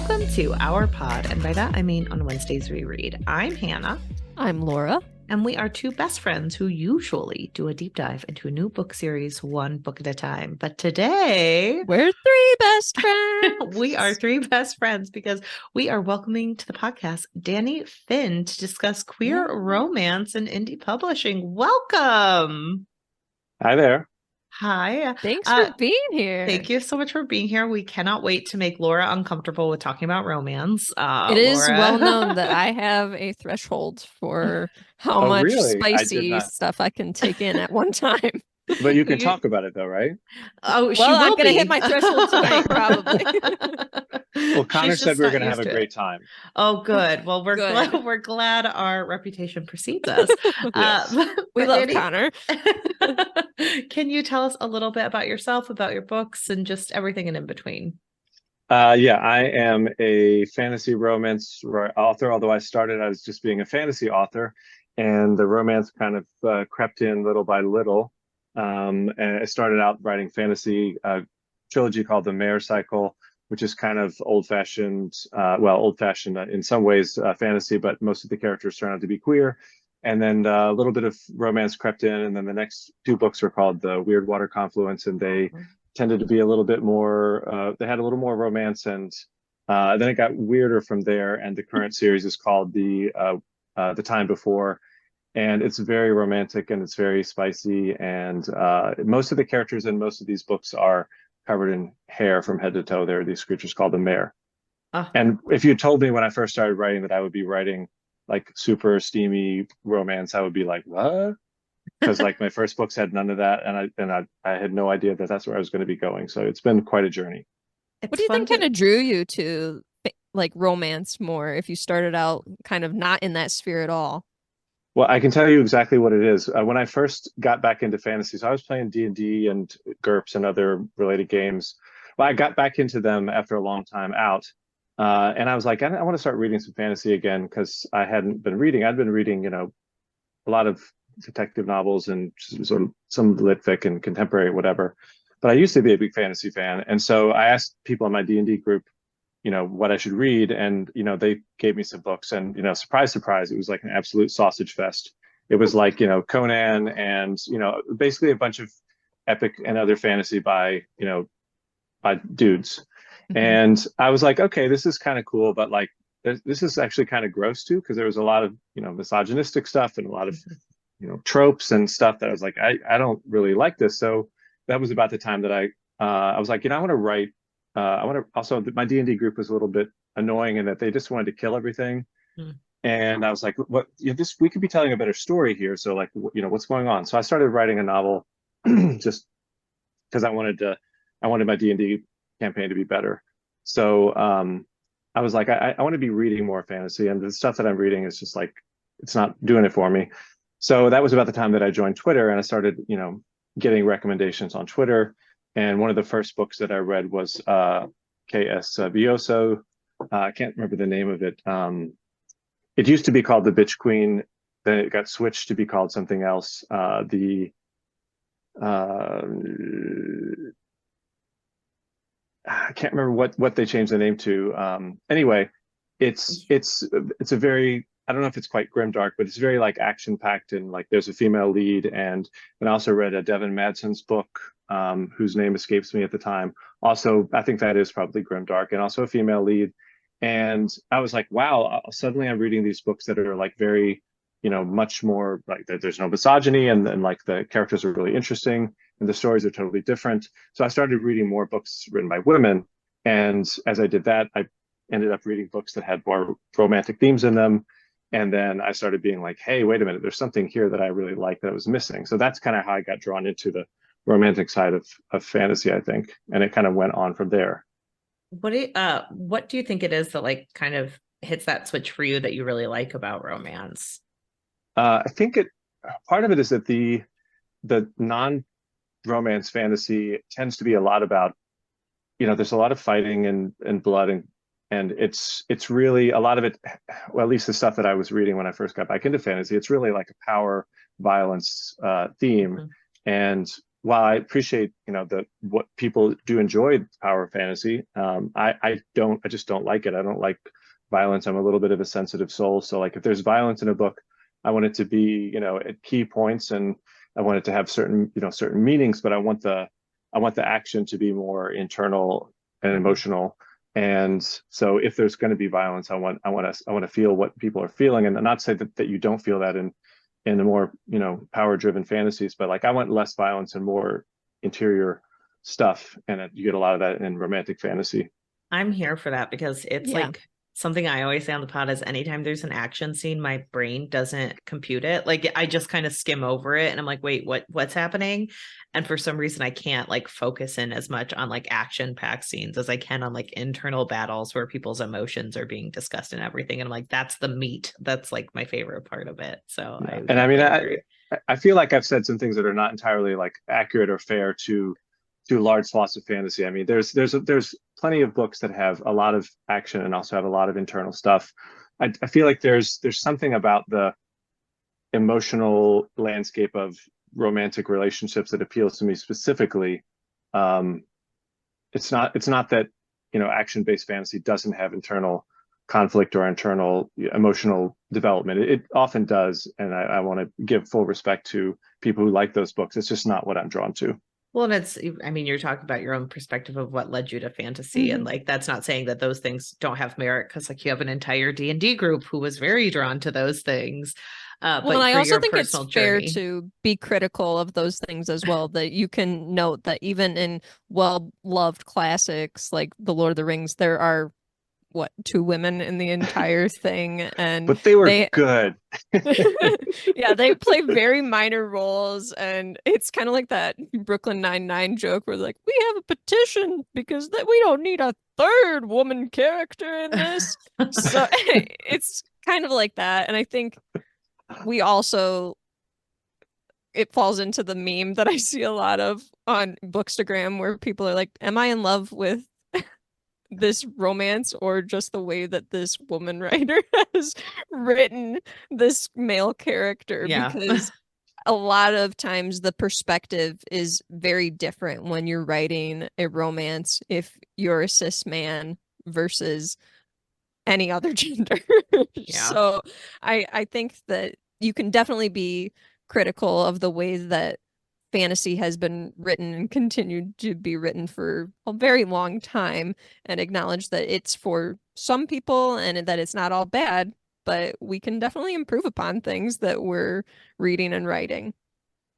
Welcome to our pod, and by that I mean on Wednesdays we read. I'm Hannah. I'm Laura. And we are two best friends who usually do a deep dive into a new book series, one book at a time. But today, we're three best friends. We are three best friends because we are welcoming to the podcast Dani Finn to discuss queer romance and indie publishing. Welcome. Hi there. Hi. Thanks for being here. Thank you so much for being here. We cannot wait to make Laura uncomfortable with talking about romance. It is well known that I have a threshold for how much spicy stuff I can take in at one time. But you can talk about it though, right? Oh, well, I'm going to hit my threshold tonight, probably. Well, Connor said we were going to have a great time. Oh, good. Well, we're glad our reputation precedes us. Yes. We love Connor. Can you tell us a little bit about yourself, about your books, and just everything in between? Yeah, I am a fantasy romance author, although I started as just being a fantasy author, and the romance kind of crept in little by little. And I started out writing fantasy trilogy called the Mare Cycle, which is kind of old-fashioned in some ways fantasy, but most of the characters turn out to be queer. And then a little bit of romance crept in, and then the next two books were called the Weird Water Confluence, and they tended to be a little bit more, they had a little more romance, and then it got weirder from there, and the current series is called the Time Before. And it's very romantic and it's very spicy. And most of the characters in most of these books are covered in hair from head to toe. There are these creatures called the mare. And if you told me when I first started writing that I would be writing like super steamy romance, I would be like, what? Because like my first books had none of that. And I had no idea that that's where I was going to be going. So it's been quite a journey. What do you think kind of drew you to like romance more if you started out kind of not in that sphere at all? Well, I can tell you exactly what it is. When I first got back into fantasy, so I was playing D&D and GURPS and other related games. Well, I got back into them after a long time out. And I was like, I want to start reading some fantasy again because I hadn't been reading. I'd been reading, a lot of detective novels and sort of some lit fic and contemporary, whatever. But I used to be a big fantasy fan. And so I asked people in my D&D group, what I should read. And, they gave me some books and, surprise, surprise, it was like an absolute sausage fest. It was like, Conan and, basically a bunch of epic and other fantasy by dudes. Mm-hmm. And I was like, okay, this is kind of cool, but like, this is actually kind of gross too, because there was a lot of, misogynistic stuff and a lot of, tropes and stuff that I was like, I don't really like this. So that was about the time that I was like, I want to write. Also, my D&D group was a little bit annoying in that they just wanted to kill everything. And I was like, what, we could be telling a better story here. So like, what's going on? So I started writing a novel just because I wanted my D&D campaign to be better. So I was like, I want to be reading more fantasy, and the stuff that I'm reading is just like, it's not doing it for me. So that was about the time that I joined Twitter, and I started, getting recommendations on Twitter. And one of the first books that I read was K.S. Villoso. I can't remember the name of it. It used to be called The Bitch Queen. Then it got switched to be called something else. I can't remember what they changed the name to. Anyway, it's a very, I don't know if it's quite grimdark, but it's very like action packed, and like there's a female lead. And I also read a Devin Madson's book, whose name escapes me at the time. Also, I think that is probably grimdark, and also a female lead. And I was like, wow, suddenly I'm reading these books that are like very, much more like there's no misogyny, and like the characters are really interesting and the stories are totally different. So I started reading more books written by women. And as I did that, I ended up reading books that had more romantic themes in them. And then I started being like, hey, wait a minute, there's something here that I really like that I was missing. So that's kind of how I got drawn into the romantic side of fantasy, I think. And it kind of went on from there. What do you think it is that like kind of hits that switch for you that you really like about romance? I think part of it is that the non-romance fantasy tends to be a lot about, there's a lot of fighting and blood, and it's really a lot of it, well, at least the stuff that I was reading when I first got back into fantasy, it's really like a power violence theme. And while I appreciate, what people do enjoy power fantasy, I just don't like it. I don't like violence. I'm a little bit of a sensitive soul. So like if there's violence in a book, I want it to be, at key points, and I want it to have certain meanings, but I want the action to be more internal and emotional. And so if there's going to be violence, I want to feel what people are feeling, and not say that you don't feel that in the more power driven fantasies, but like I want less violence and more interior stuff, and you get a lot of that in romantic fantasy. I'm here for that because it's like something I always say on the pod is anytime there's an action scene, my brain doesn't compute it. Like I just kind of skim over it and I'm like, wait, what's happening? And for some reason I can't like focus in as much on like action packed scenes as I can on like internal battles where people's emotions are being discussed and everything. And I'm like, that's the meat. That's like my favorite part of it. So I feel like I've said some things that are not entirely like accurate or fair to large swaths of fantasy. I mean, there's plenty of books that have a lot of action and also have a lot of internal stuff. I feel like there's something about the emotional landscape of romantic relationships that appeals to me specifically. It's not that action-based fantasy doesn't have internal conflict or internal emotional development. It often does, and I want to give full respect to people who like those books. It's just not what I'm drawn to. Well, and you're talking about your own perspective of what led you to fantasy. And like, that's not saying that those things don't have merit, because like you have an entire D&D group who was very drawn to those things. But I also think it's fair to be critical of those things as well, that you can note that even in well-loved classics like The Lord of the Rings, there are two women in the entire thing, and but they were good. Yeah, they play very minor roles, and it's kind of like that Brooklyn Nine-Nine joke where like, we have a petition because we don't need a third woman character in this. So it's kind of like that. And I think we also, it falls into the meme that I see a lot of on Bookstagram where people are like, am I in love with this romance or just the way that this woman writer has written this male character? Because a lot of times the perspective is very different when you're writing a romance if you're a cis man versus any other gender. So I think that you can definitely be critical of the way that fantasy has been written and continued to be written for a very long time, and acknowledge that it's for some people and that it's not all bad, but we can definitely improve upon things that we're reading and writing.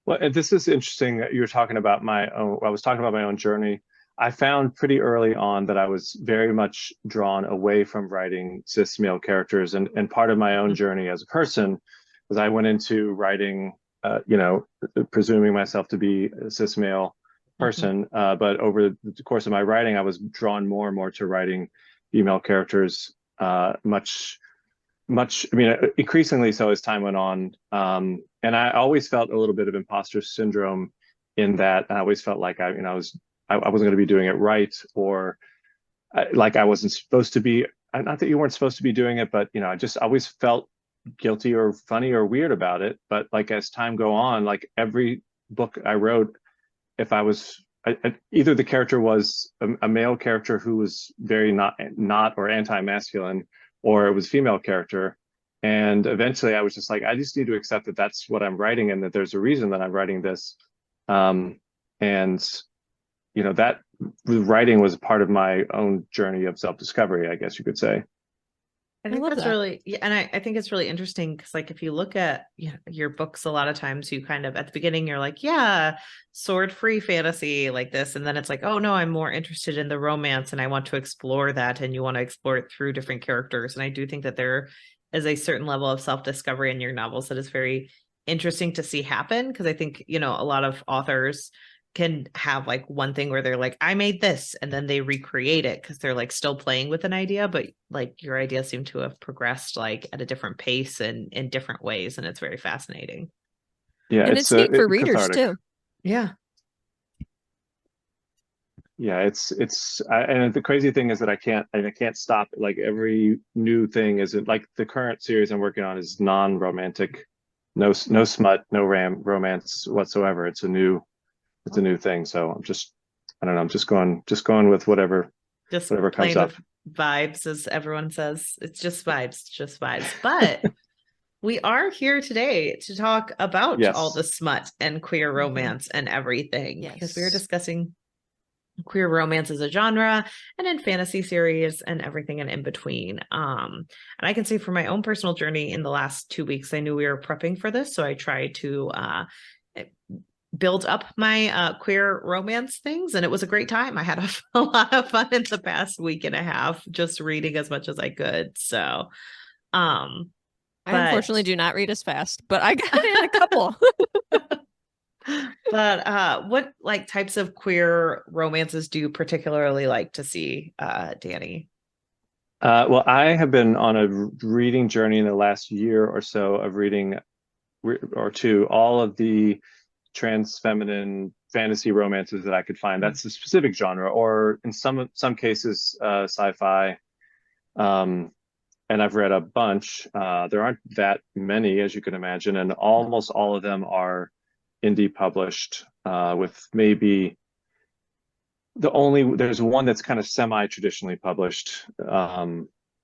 Well, and this is interesting. You were talking about I was talking about my own journey. I found pretty early on that I was very much drawn away from writing cis male characters, and part of my own journey as a person was I went into writing presuming myself to be a cis male person. But over the course of my writing, I was drawn more and more to writing female characters, much, increasingly so as time went on. And I always felt a little bit of imposter syndrome in that. I always felt like I wasn't going to be doing it right, or like I wasn't supposed to be. Not that you weren't supposed to be doing it, but I just always felt guilty or funny or weird about it. But like as time go on, like every book I wrote, if I was either the character was a male character who was very not or anti-masculine, or it was a female character, and eventually I was just like, I just need to accept that that's what I'm writing, and that there's a reason that I'm writing this. And that writing was part of my own journey of self-discovery, I guess you could say. I think that's really, and I think it's really interesting because, like, if you look at your books, a lot of times you kind of at the beginning you're like, yeah, sword-free fantasy like this, and then it's like, oh no, I'm more interested in the romance and I want to explore that, and you want to explore it through different characters. And I do think that there is a certain level of self-discovery in your novels that is very interesting to see happen, because I think a lot of authors can have like one thing where they're like, I made this, and then they recreate it because they're like still playing with an idea, but like your ideas seem to have progressed like at a different pace and in different ways, and it's very fascinating. Yeah, and it's neat for readers cathartic. Too. Yeah. Yeah, and the crazy thing is that I can't stop. Like every new thing isn't like the current series I'm working on is non-romantic, no smut, no romance whatsoever. It's a new it's a new thing. So I don't know, I'm just going with whatever comes playing up. with vibes, as everyone says. It's just vibes. But we are here today to talk about all the smut and queer romance and everything, because we are discussing queer romance as a genre and in fantasy series and everything in between. And I can say for my own personal journey in the last 2 weeks, I knew we were prepping for this, so I tried to build up my queer romance things, and it was a great time. I had a lot of fun in the past week and a half just reading as much as I could. So I unfortunately do not read as fast, but I got in a couple. But what like types of queer romances do you particularly like to see, Dani? Well, I have been on a reading journey in the last year or so of reading or two all of the trans feminine fantasy romances that I could find. That's a specific genre, or in some cases, sci-fi. And I've read a bunch. There aren't that many, as you can imagine, and almost all of them are indie published, with maybe there's one that's kind of semi-traditionally published.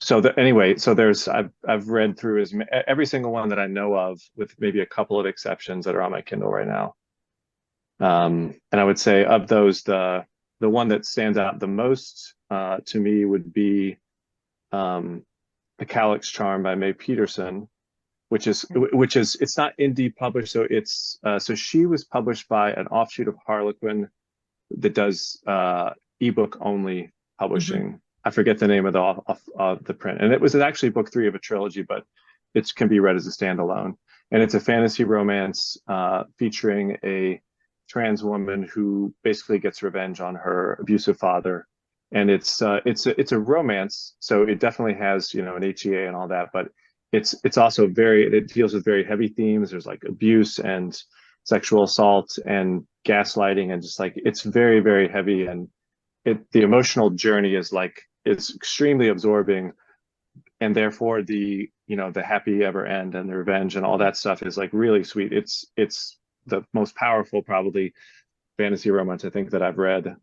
So there's I've read through every single one that I know of, with maybe a couple of exceptions that are on my Kindle right now. And I would say of those, the one that stands out the most to me would be the Calyx Charm by May Peterson, which is it's not indie published, so it's so she was published by an offshoot of Harlequin that does ebook only publishing. I forget the name of the print, and it was actually book 3 of a trilogy, but it can be read as a standalone. And it's a fantasy romance featuring a trans woman who basically gets revenge on her abusive father. And it's a romance, so it definitely has, an HEA and all that, but it's also it deals with very heavy themes. There's like abuse and sexual assault and gaslighting, and just like it's very, very heavy, and the emotional journey is it's extremely absorbing, and therefore the happy ever end and the revenge and all that stuff is like really sweet. It's the most powerful probably fantasy romance I think that I've read.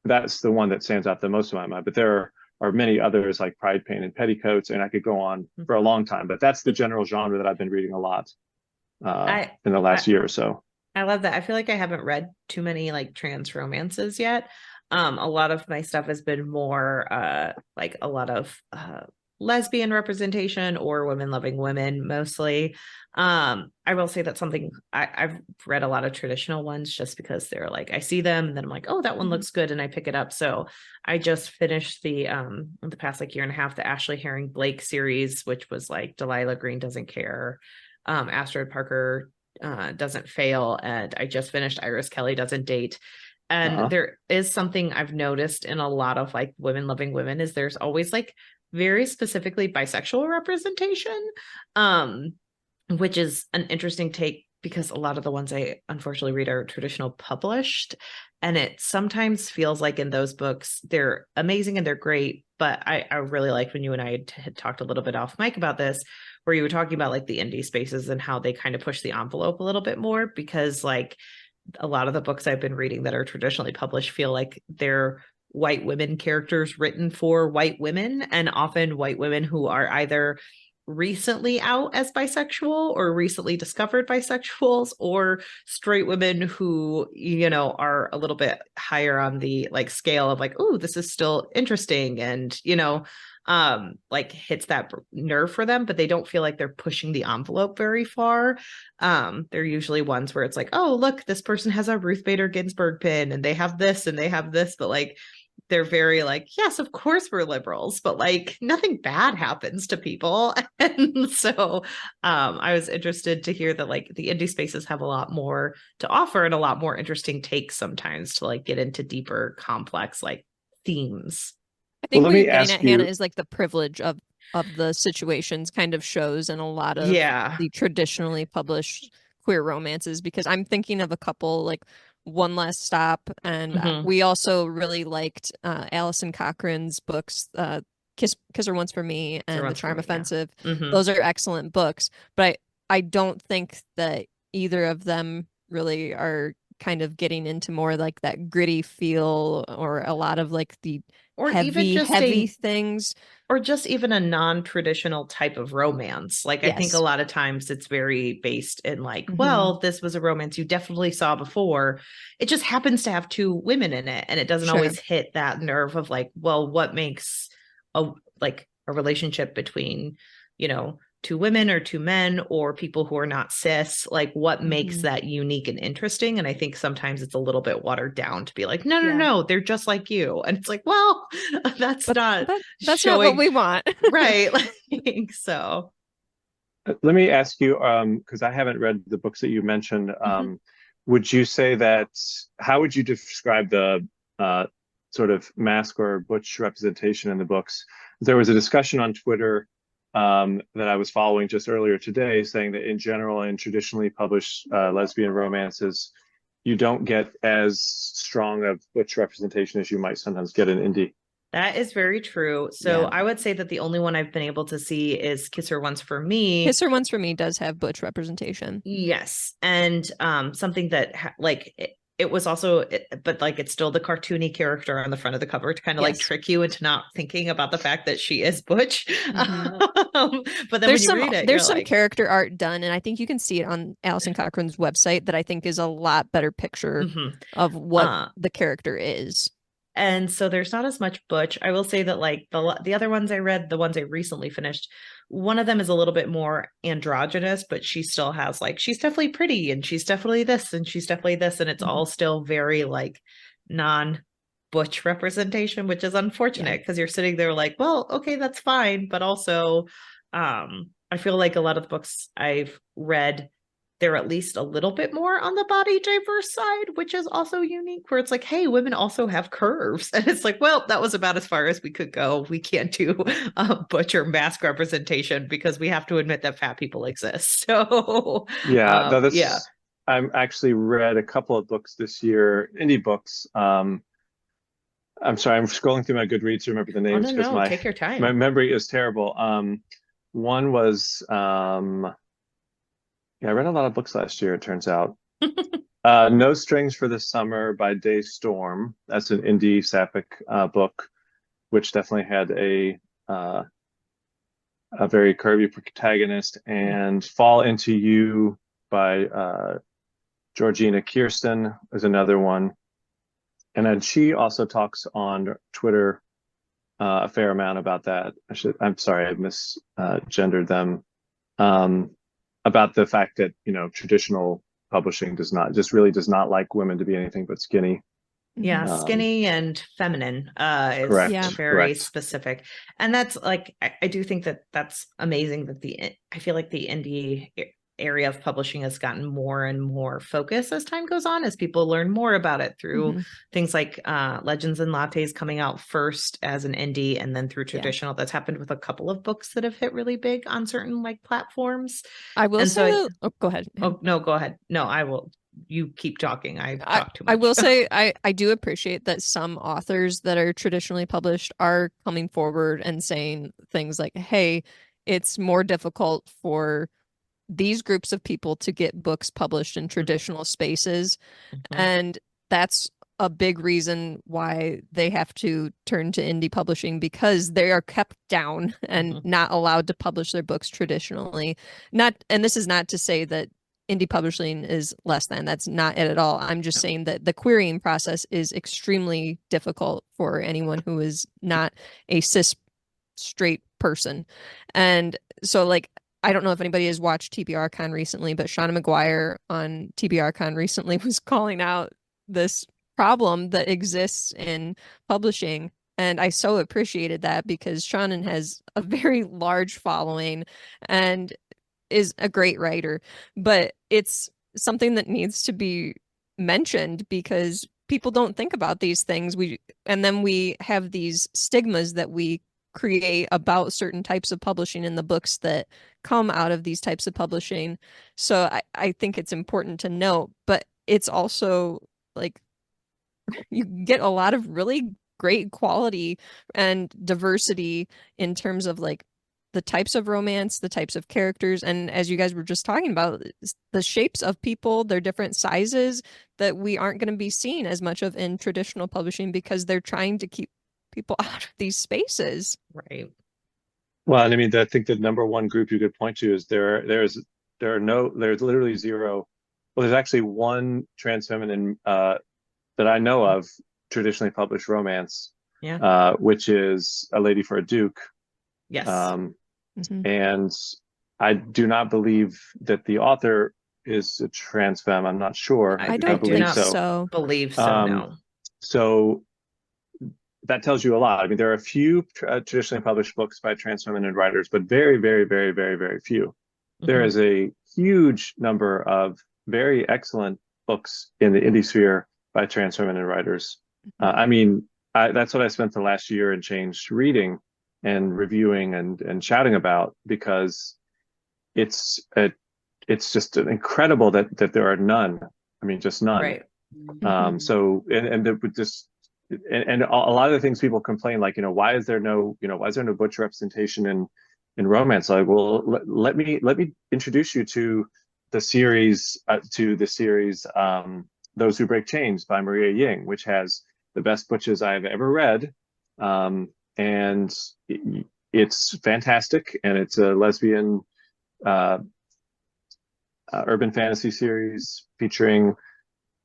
That's the one that stands out the most in my mind, but there are many others like Pride, Pain, and Petticoats, and I could go on for a long time, but that's the general genre that I've been reading a lot in the last year or so. I love that. I feel like I haven't read too many like trans romances yet. A lot of my stuff has been more like a lot of lesbian representation or women loving women mostly. I will say that's something I've read a lot of traditional ones just because they're like I see them and then I'm like, oh, that one looks good, and I pick it up. So I just finished the past like year and a half the Ashley Herring Blake series, which was like Delilah Green Doesn't Care, Astrid Parker Doesn't Fail, and I just finished Iris Kelly Doesn't Date. And there is something I've noticed in a lot of like women loving women is there's always like very specifically bisexual representation, which is an interesting take because a lot of the ones I unfortunately read are traditional published, and it sometimes feels like in those books they're amazing and they're great, but I really like when you and I had talked a little bit off mic about this, where you were talking about like the indie spaces and how they kind of push the envelope a little bit more, because like a lot of the books I've been reading that are traditionally published feel like they're white women characters written for white women, and often white women who are either recently out as bisexual or recently discovered bisexuals, or straight women who are a little bit higher on the like scale of like, oh, this is still interesting, and like hits that nerve for them, but they don't feel like they're pushing the envelope very far. They're usually ones where it's like, oh, look, this person has a Ruth Bader Ginsburg pin and they have this and they have this, but like they're very like, yes, of course we're liberals, but like nothing bad happens to people. And so I was interested to hear that like the indie spaces have a lot more to offer and a lot more interesting takes sometimes to like get into deeper, complex like themes. I think what you're getting at, Hannah, is like the privilege of the situations kind of shows in a lot of the traditionally published queer romances, because I'm thinking of a couple like One Last Stop, and we also really liked Alison Cochran's books, Kiss Her Once for Me and The Charm Offensive. Those are excellent books, but I don't think that either of them really are kind of getting into more like that gritty feel, or a lot of like the or heavy, even just heavy things. Or just even a non-traditional type of romance. Like, I think a Yes. lot of times it's very based in like, Mhm. well, this was a romance you definitely saw before. It just happens to have two women in it. And it doesn't Sure. always hit that nerve of like, well, what makes a relationship between, you know, two women or two men or people who are not cis, like what makes Mhm. that unique and interesting. And I think sometimes it's a little bit watered down to be like, no, Yeah. no, they're just like you. And it's like, well, that's not That's showing, not what we want. right. Like, so Let me ask you, because I haven't read the books that you mentioned. Would you say that, how would you describe the sort of mask or butch representation in the books? There was a discussion on Twitter that I was following just earlier today, saying that in general, in traditionally published lesbian romances, you don't get as strong of butch representation as you might sometimes get in indie. that is very true. So Yeah. I would say that the only one I've been able to see is Kiss Her Once for Me. Kiss Her Once for Me does have butch representation. Yes. And something that it was also, but like it's still the cartoony character on the front of the cover to kind of like Yes. trick you into not thinking about the fact that she is butch. But then There's when you read it, there's you're some like, character art done, and I think you can see it on Alison Cochran's website that I think is a lot better picture of what the character is. And so there's not as much butch. I will say that like the other ones I read, the ones I recently finished, one of them is a little bit more androgynous, but she still has like, she's definitely pretty and she's definitely this and she's definitely this. And it's all still very like non-butch representation, which is unfortunate because you're sitting there like, well, okay, that's fine. But also I feel like a lot of the books I've read, they're at least a little bit more on the body diverse side, which is also unique, where it's like, hey, women also have curves. And it's like, well, that was about as far as we could go. We can't do butcher mask representation because we have to admit that fat people exist. So yeah. I'm actually read a couple of books this year, indie books. I'm sorry, I'm scrolling through my Goodreads to remember the names because take your time. my memory is terrible. One was I read a lot of books last year, it turns out. No Strings for the Summer by Day Storm. That's an indie sapphic book, which definitely had a very curvy protagonist. And Fall Into You by Georgina Kirsten is another one. And then she also talks on Twitter a fair amount about that. I'm sorry, I misgendered them. About the fact that, you know, traditional publishing does not like women to be anything but skinny. Yeah, skinny and feminine is very specific. And that's like, I do think that that's amazing that I feel like the indie area of publishing has gotten more and more focused as time goes on, as people learn more about it through things like Legends and Lattes coming out first as an indie and then through traditional. That's happened with a couple of books that have hit really big on certain like platforms. I will say, go ahead. Oh, no, go ahead. No, I will. You keep talking. I've talked too much. I will say I do appreciate that some authors that are traditionally published are coming forward and saying things like, hey, it's more difficult for these groups of people to get books published in traditional spaces. And that's a big reason why they have to turn to indie publishing, because they are kept down and not allowed to publish their books traditionally. And this is not to say that indie publishing is less than. That's not it at all. I'm just saying that the querying process is extremely difficult for anyone who is not a cis straight person. And so like, I don't know if anybody has watched TBRCon recently, but Shauna McGuire on TBRCon recently was calling out this problem that exists in publishing. And I so appreciated that, because Shannon has a very large following and is a great writer, but it's something that needs to be mentioned because people don't think about these things. And then we have these stigmas that we create about certain types of publishing in the books that come out of these types of publishing. So I think it's important to note, but it's also like you get a lot of really great quality and diversity in terms of like the types of romance, the types of characters, and as you guys were just talking about, the shapes of people, their different sizes that we aren't going to be seeing as much of in traditional publishing because they're trying to keep people out of these spaces. Right. Well, and I mean, I think the number one group you could point to is there's literally zero. Well, there's actually one trans feminine that I know of, traditionally published romance, which is A Lady for a Duke. Yes. And I do not believe that the author is a trans femme. I'm not sure. I don't believe so. Believe so, no. So that tells you a lot. I mean, there are a few traditionally published books by trans feminine writers, but very, very, very, very, very few. There is a huge number of very excellent books in the indie sphere by trans feminine writers. I mean, that's what I spent the last year and change reading and reviewing and shouting about, because it's just incredible that there are none. I mean, just none. Right. So and a lot of the things people complain, like, why is there no butch representation in romance? Like, well, let me introduce you to the series Those Who Break Chains by Maria Ying, which has the best butches I've ever read. And it's fantastic, and it's a lesbian urban fantasy series featuring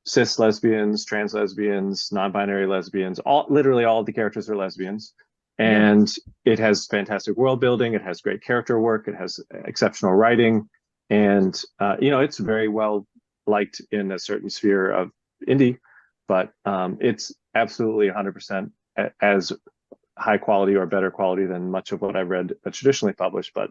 cis lesbians, trans lesbians, non-binary lesbians. Literally all of the characters are lesbians, and it has fantastic world building. It has great character work. It has exceptional writing, and it's very well liked in a certain sphere of indie, but it's absolutely 100% as high quality or better quality than much of what I've read traditionally published. But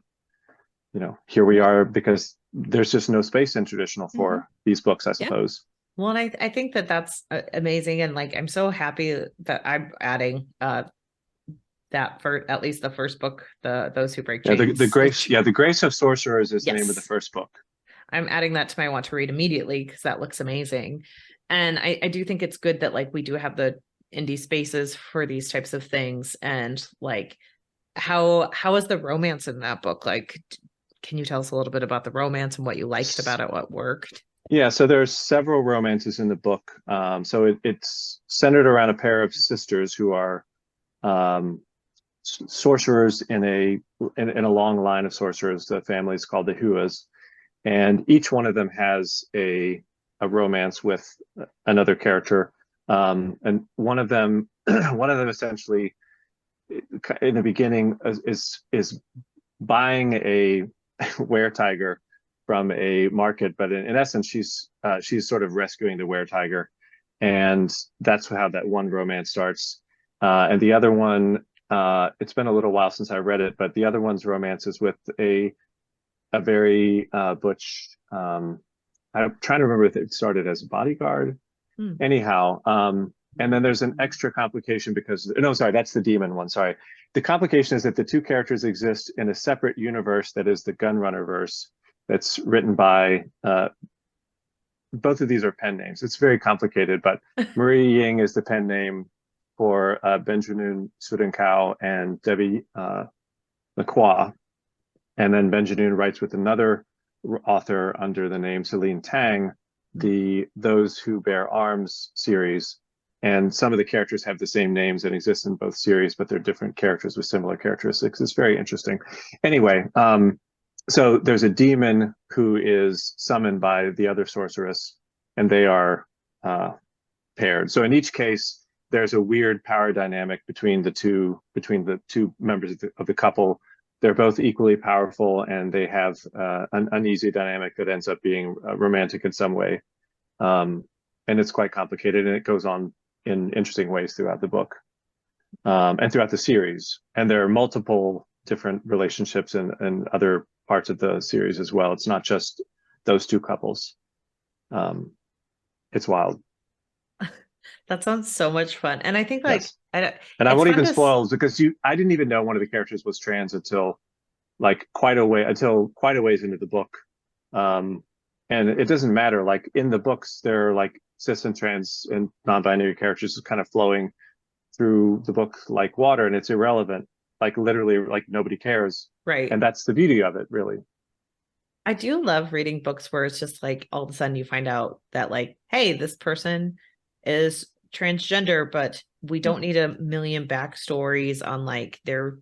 here we are, because there's just no space in traditional for these books, I suppose. Well, and I think that that's amazing, and like I'm so happy that I'm adding that for at least the first book, Those Who Break Chains. The Grace of Sorcerers is the name of the first book. I'm adding that to my want to read immediately, because that looks amazing. And I do think it's good that like we do have the indie spaces for these types of things. And like, how is the romance in that book? Like, can you tell us a little bit about the romance and what you liked about it, what worked? Yeah, so there's several romances in the book. So it's centered around a pair of sisters who are sorcerers in a long line of sorcerers. The family is called the Huas, and each one of them has a romance with another character. And one of them essentially, in the beginning, is buying a were-tiger from a market, but in essence, she's sort of rescuing the were-tiger, and that's how that one romance starts. And the other one, it's been a little while since I read it, but the other one's romance is with a very butch. I'm trying to remember if it started as a bodyguard. Anyhow, and then there's an extra complication because that's the demon one. Sorry, the complication is that the two characters exist in a separate universe that is the Gunrunner verse. That's written by both of these are pen names. It's very complicated, but Marie Ying is the pen name for Benjamin Sudenkau and Debbie Lacroix, and then Benjamin writes with another author under the name Celine Tang, the Those Who Bear Arms series. And some of the characters have the same names and exist in both series, but they're different characters with similar characteristics. It's very interesting. Anyway, so there's a demon who is summoned by the other sorceress, and they are paired. So in each case, there's a weird power dynamic between the two members of the couple. They're both equally powerful, and they have an uneasy dynamic that ends up being romantic in some way. And it's quite complicated, and it goes on in interesting ways throughout the book and throughout the series. And there are multiple different relationships and other parts of the series as well. It's not just those two couples. It's wild. That sounds so much fun. And I think like, yes. I won't even spoil, because I didn't even know one of the characters was trans until quite a ways into the book. And it doesn't matter, like in the books, there are like cis and trans and non-binary characters kind of flowing through the book like water, and it's irrelevant like literally like nobody cares. Right. And that's the beauty of it, really. I do love reading books where it's just like all of a sudden you find out that like, hey, this person is transgender, but we don't need a million backstories on like their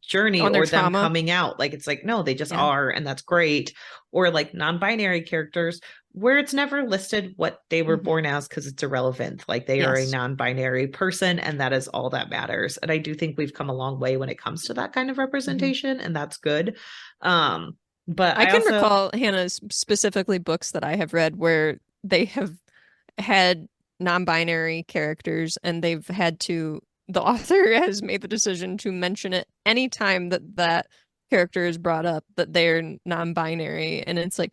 journey on their or them trauma. coming out. Like it's like, no, they just are, and that's great. Or like non-binary characters where it's never listed what they were born as because it's irrelevant. Like they are a non-binary person, and that is all that matters. And I do think we've come a long way when it comes to that kind of representation, and that's good. But I can recall, Hannah, specifically books that I have read where they have had non-binary characters and they've had to, the author has made the decision to mention it anytime that character is brought up, that they're non-binary. And it's like,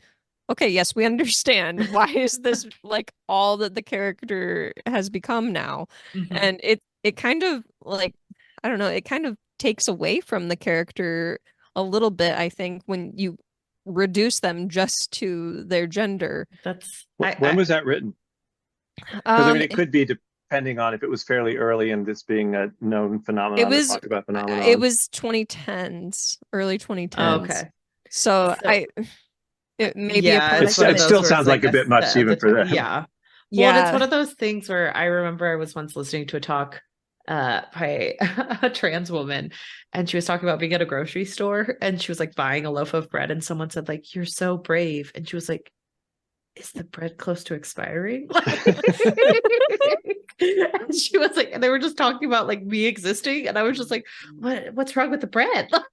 okay, yes, we understand. Why is this like all that the character has become now? And it kind of like, I don't know, it kind of takes away from the character a little bit, I think, when you reduce them just to their gender. That's when was that written? Because I mean, it could be depending on if it was fairly early and this being a known phenomenon. It was talked about phenomenon. It was 2010s, early 2010s. Oh, okay. So it may be it still sounds like a bit much even for them. Yeah. Well, it's one of those things where I remember I was once listening to a talk by a trans woman, and she was talking about being at a grocery store, and she was like buying a loaf of bread, and someone said like, "You're so brave," and she was like, is the bread close to expiring? And she was like, and they were just talking about like me existing, and I was just like, what's wrong with the bread? Like,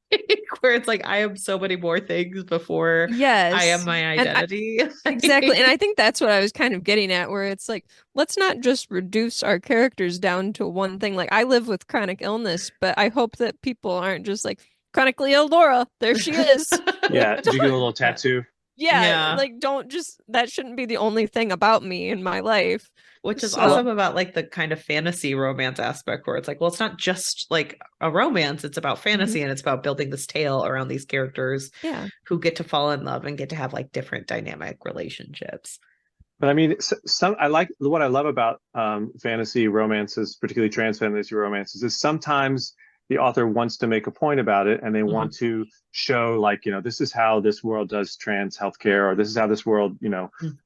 where it's like I am so many more things before I am my identity. Exactly. And I think that's what I was kind of getting at, where it's like, let's not just reduce our characters down to one thing. Like, I live with chronic illness, but I hope that people aren't just like, chronically ill Laura, there she is. Yeah. Did you get a little tattoo? Yeah, like that shouldn't be the only thing about me in my life. Which is awesome about like the kind of fantasy romance aspect where it's like, well, it's not just like a romance, it's about fantasy and it's about building this tale around these characters who get to fall in love and get to have like different dynamic relationships. But I mean, I like what I love about fantasy romances, particularly trans fantasy romances, is sometimes the author wants to make a point about it and they want to show like, this is how this world does trans healthcare, or this is how this world,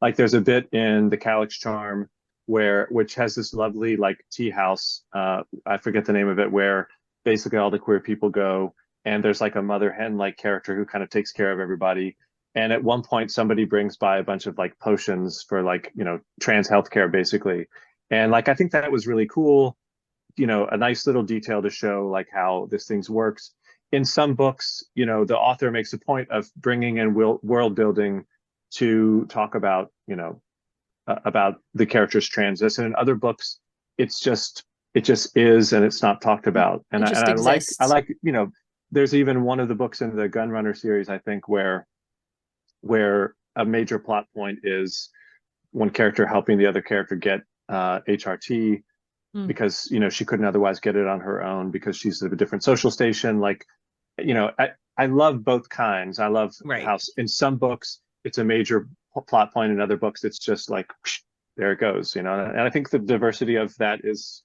like there's a bit in the Calyx Charm which has this lovely like tea house. I forget the name of it, where basically all the queer people go, and there's like a mother hen like character who kind of takes care of everybody. And at one point somebody brings by a bunch of like potions for like, trans healthcare basically. And like, I think that was really cool. A nice little detail to show like how this thing works. In some books, the author makes a point of bringing in world building to talk about, about the character's transness. And in other books, it just is, and it's not talked about. And I like, there's even one of the books in the Gunrunner series, I think, where a major plot point is one character helping the other character get HRT, because she couldn't otherwise get it on her own because she's of a different social station. Like, I love both kinds. I love how in some books it's a major plot point, in other books it's just like whoosh, there it goes, and I think the diversity of that is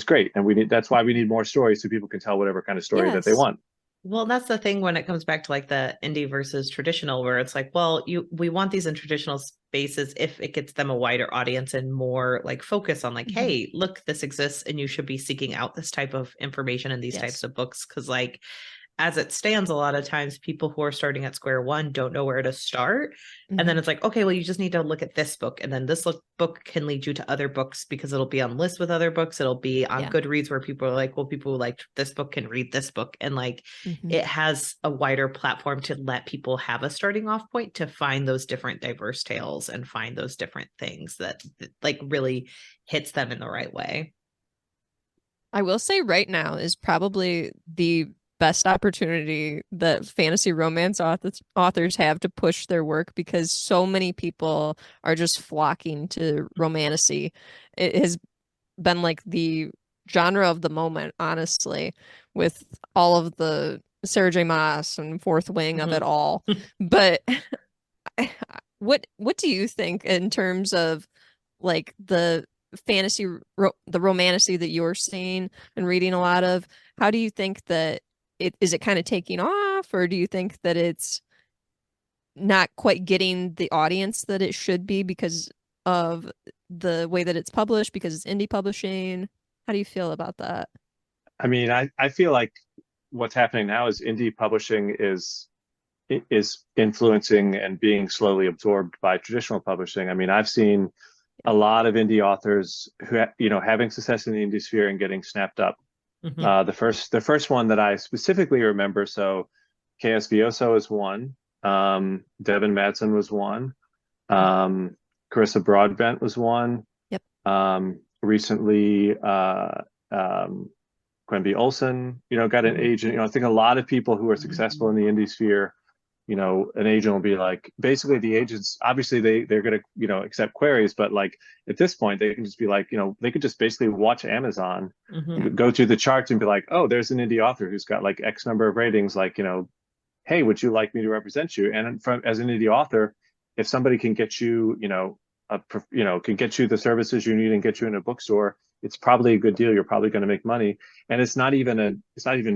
great, and that's why we need more stories so people can tell whatever kind of story that they want. Well, that's the thing when it comes back to like the indie versus traditional, where it's like, well, we want these in traditional spaces if it gets them a wider audience and more like focus on like, hey, look, this exists and you should be seeking out this type of information in these types of books. Because like, as it stands, a lot of times people who are starting at square one don't know where to start. And then it's like, okay, well, you just need to look at this book. And then this book can lead you to other books because it'll be on lists with other books. It'll be on Goodreads where people are like, well, people who liked this book can read this book. And like, it has a wider platform to let people have a starting off point to find those different diverse tales and find those different things that like really hits them in the right way. I will say right now is probably the best opportunity that fantasy romance authors have to push their work, because so many people are just flocking to romantasy. It has been like the genre of the moment, honestly, with all of the Sarah J. Maas and Fourth Wing of it all. But what do you think in terms of like the fantasy, the romantasy that you're seeing and reading a lot of, how do you think that is it kind of taking off, or do you think that it's not quite getting the audience that it should be because of the way that it's published, because it's indie publishing? How do you feel about that? I mean, I feel like what's happening now is indie publishing is influencing and being slowly absorbed by traditional publishing. I mean, I've seen a lot of indie authors who, having success in the indie sphere and getting snapped up. Mhm. The first one that I specifically remember, so KS Villoso is one, Devin Madson was one, Carissa Broadbent was one. Yep. Recently, Quenby Olson, got an agent. I think a lot of people who are successful in the indie sphere, an agent will be like, basically the agents, obviously they're going to, accept queries, but like at this point they can just be like, they could just basically watch Amazon, Mhm. go through the charts and be like, oh, there's an indie author who's got like X number of ratings, like, hey, would you like me to represent you? And as an indie author, if somebody can get you, can get you the services you need and get you in a bookstore, it's probably a good deal. You're probably going to make money. And it's not even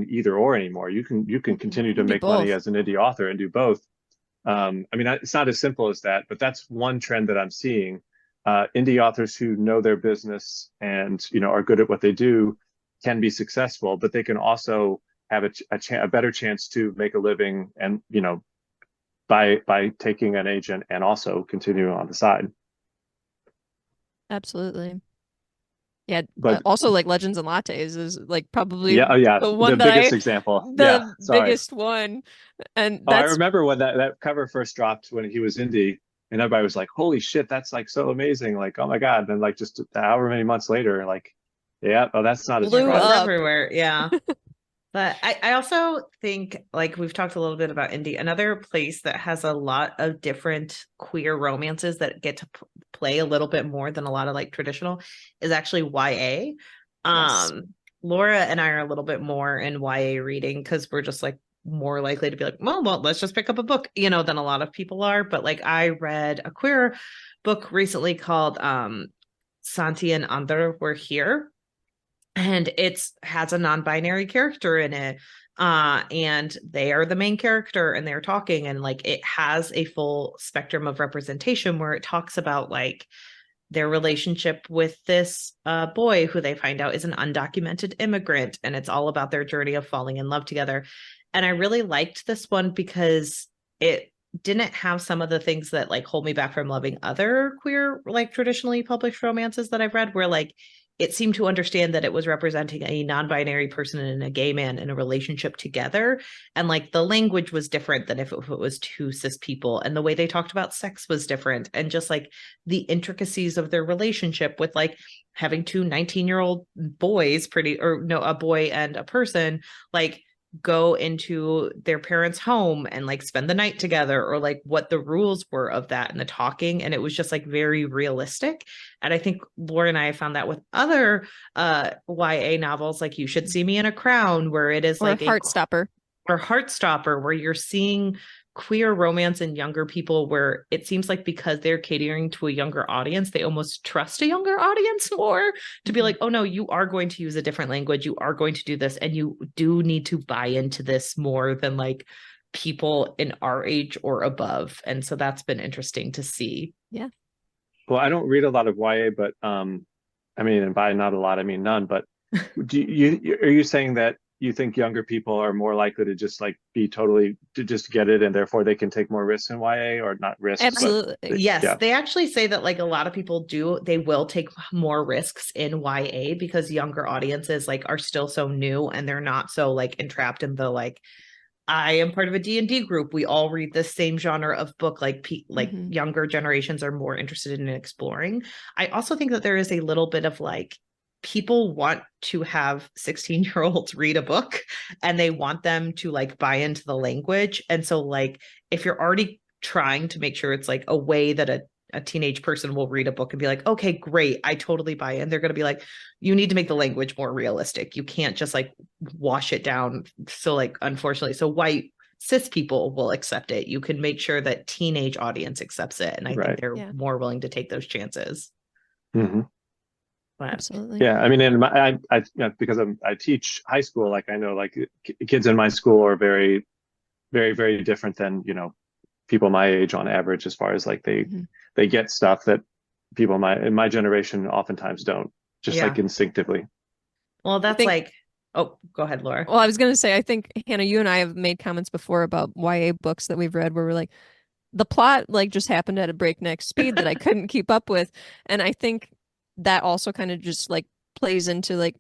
either or anymore. You can continue to make money as an indie author and do both. I mean, it's not as simple as that, but that's one trend that I'm seeing. Indie authors who know their business and, are good at what they do can be successful, but they can also have a better chance to make a living and, by taking an agent and also continuing on the side. Absolutely. Yeah, But also like Legends and Lattes is like probably yeah, the one the biggest example. Yeah, the sorry. biggest one. And Oh, I that's remember when that cover first dropped when he was indie, and everybody was like, "Holy shit, that's like so amazing!" Like, oh my god! And then like just however many months later, like, yeah, oh, that's not as blew It's impressive. up. everywhere. Yeah. But I also think, like we've talked a little bit about indie, another place that has a lot of different queer romances that get to play a little bit more than a lot of like traditional is actually YA. Yes. Laura and I are a little bit more in YA reading because we're just like more likely to be like, well, let's just pick up a book, than a lot of people are. But like I read a queer book recently called Santi and Andar Were Here, and it's has a non-binary character in it, and they are the main character and they're talking, and like it has a full spectrum of representation where it talks about like their relationship with this boy who they find out is an undocumented immigrant, and it's all about their journey of falling in love together. And I really liked this one because it didn't have some of the things that like hold me back from loving other queer like traditionally published romances that I've read, where like it seemed to understand that it was representing a non-binary person and a gay man in a relationship together, and like the language was different than if it was two cis people, and the way they talked about sex was different, and just like the intricacies of their relationship with like having two 19-year-old boys, a boy and a person, like go into their parents' home and like spend the night together, or like what the rules were of that and the talking. And it was just like very realistic. And I think Laura and I have found that with other YA novels, like You Should See Me in a Crown, where it is Or like Heartstopper. Or Heartstopper, where you're seeing queer romance in younger people, where it seems like because they're catering to a younger audience, they almost trust a younger audience more to be like, oh no, you are going to use a different language, you are going to do this, and you do need to buy into this more than like people in our age or above. And so that's been interesting to see. Yeah. Well, I don't read a lot of YA, but I mean, and by not a lot, I mean none. But are you saying that you think younger people are more likely to just like be totally to just get it, and therefore they can take more risks in YA, or not risks? Absolutely. Yes, yeah. They actually say that like a lot of people they will take more risks in YA because younger audiences like are still so new, and they're not so like entrapped in the like, I am part of a D&D group, we all read this same genre of book. Like younger generations are more interested in exploring. I also think that there is a little bit of like, people want to have 16-year-olds read a book, and they want them to like buy into the language. And so like if you're already trying to make sure it's like a way that a teenage person will read a book and be like, okay, great, I totally buy in, they're going to be like, you need to make the language more realistic. You can't just like wash it down. So like, unfortunately, so white cis people will accept it. You can make sure that teenage audience accepts it. And I think they're more willing to take those chances. Mm-hmm. But Absolutely. Yeah, I mean, in my, because I teach high school, like I know, like kids in my school are very, very, very different than, people my age on average, as far as like they get stuff that people in my generation oftentimes don't, just like yeah. instinctively. Well, I that's think, like, oh, go ahead, Laura. well, I was gonna say, I think Hannah, you and I have made comments before about YA books that we've read where we're like, the plot like just happened at a breakneck speed that I couldn't keep up with. And I think that also kind of just like plays into like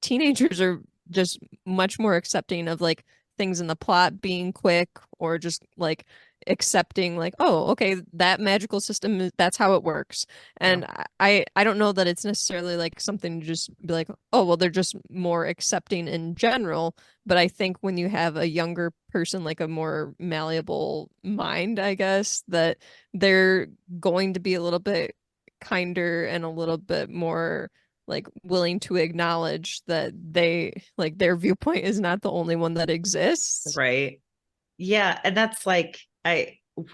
teenagers are just much more accepting of like things in the plot being quick or just like accepting like, oh, okay, that magical system that's how it works. Yeah. And I don't know that it's necessarily like something to just be like, oh, well, they're just more accepting in general. But I think when you have a younger person, like a more malleable mind, I guess, that they're going to be a little bit kinder and a little bit more like willing to acknowledge that they like their viewpoint is not the only one that exists. Right. Yeah, and that's like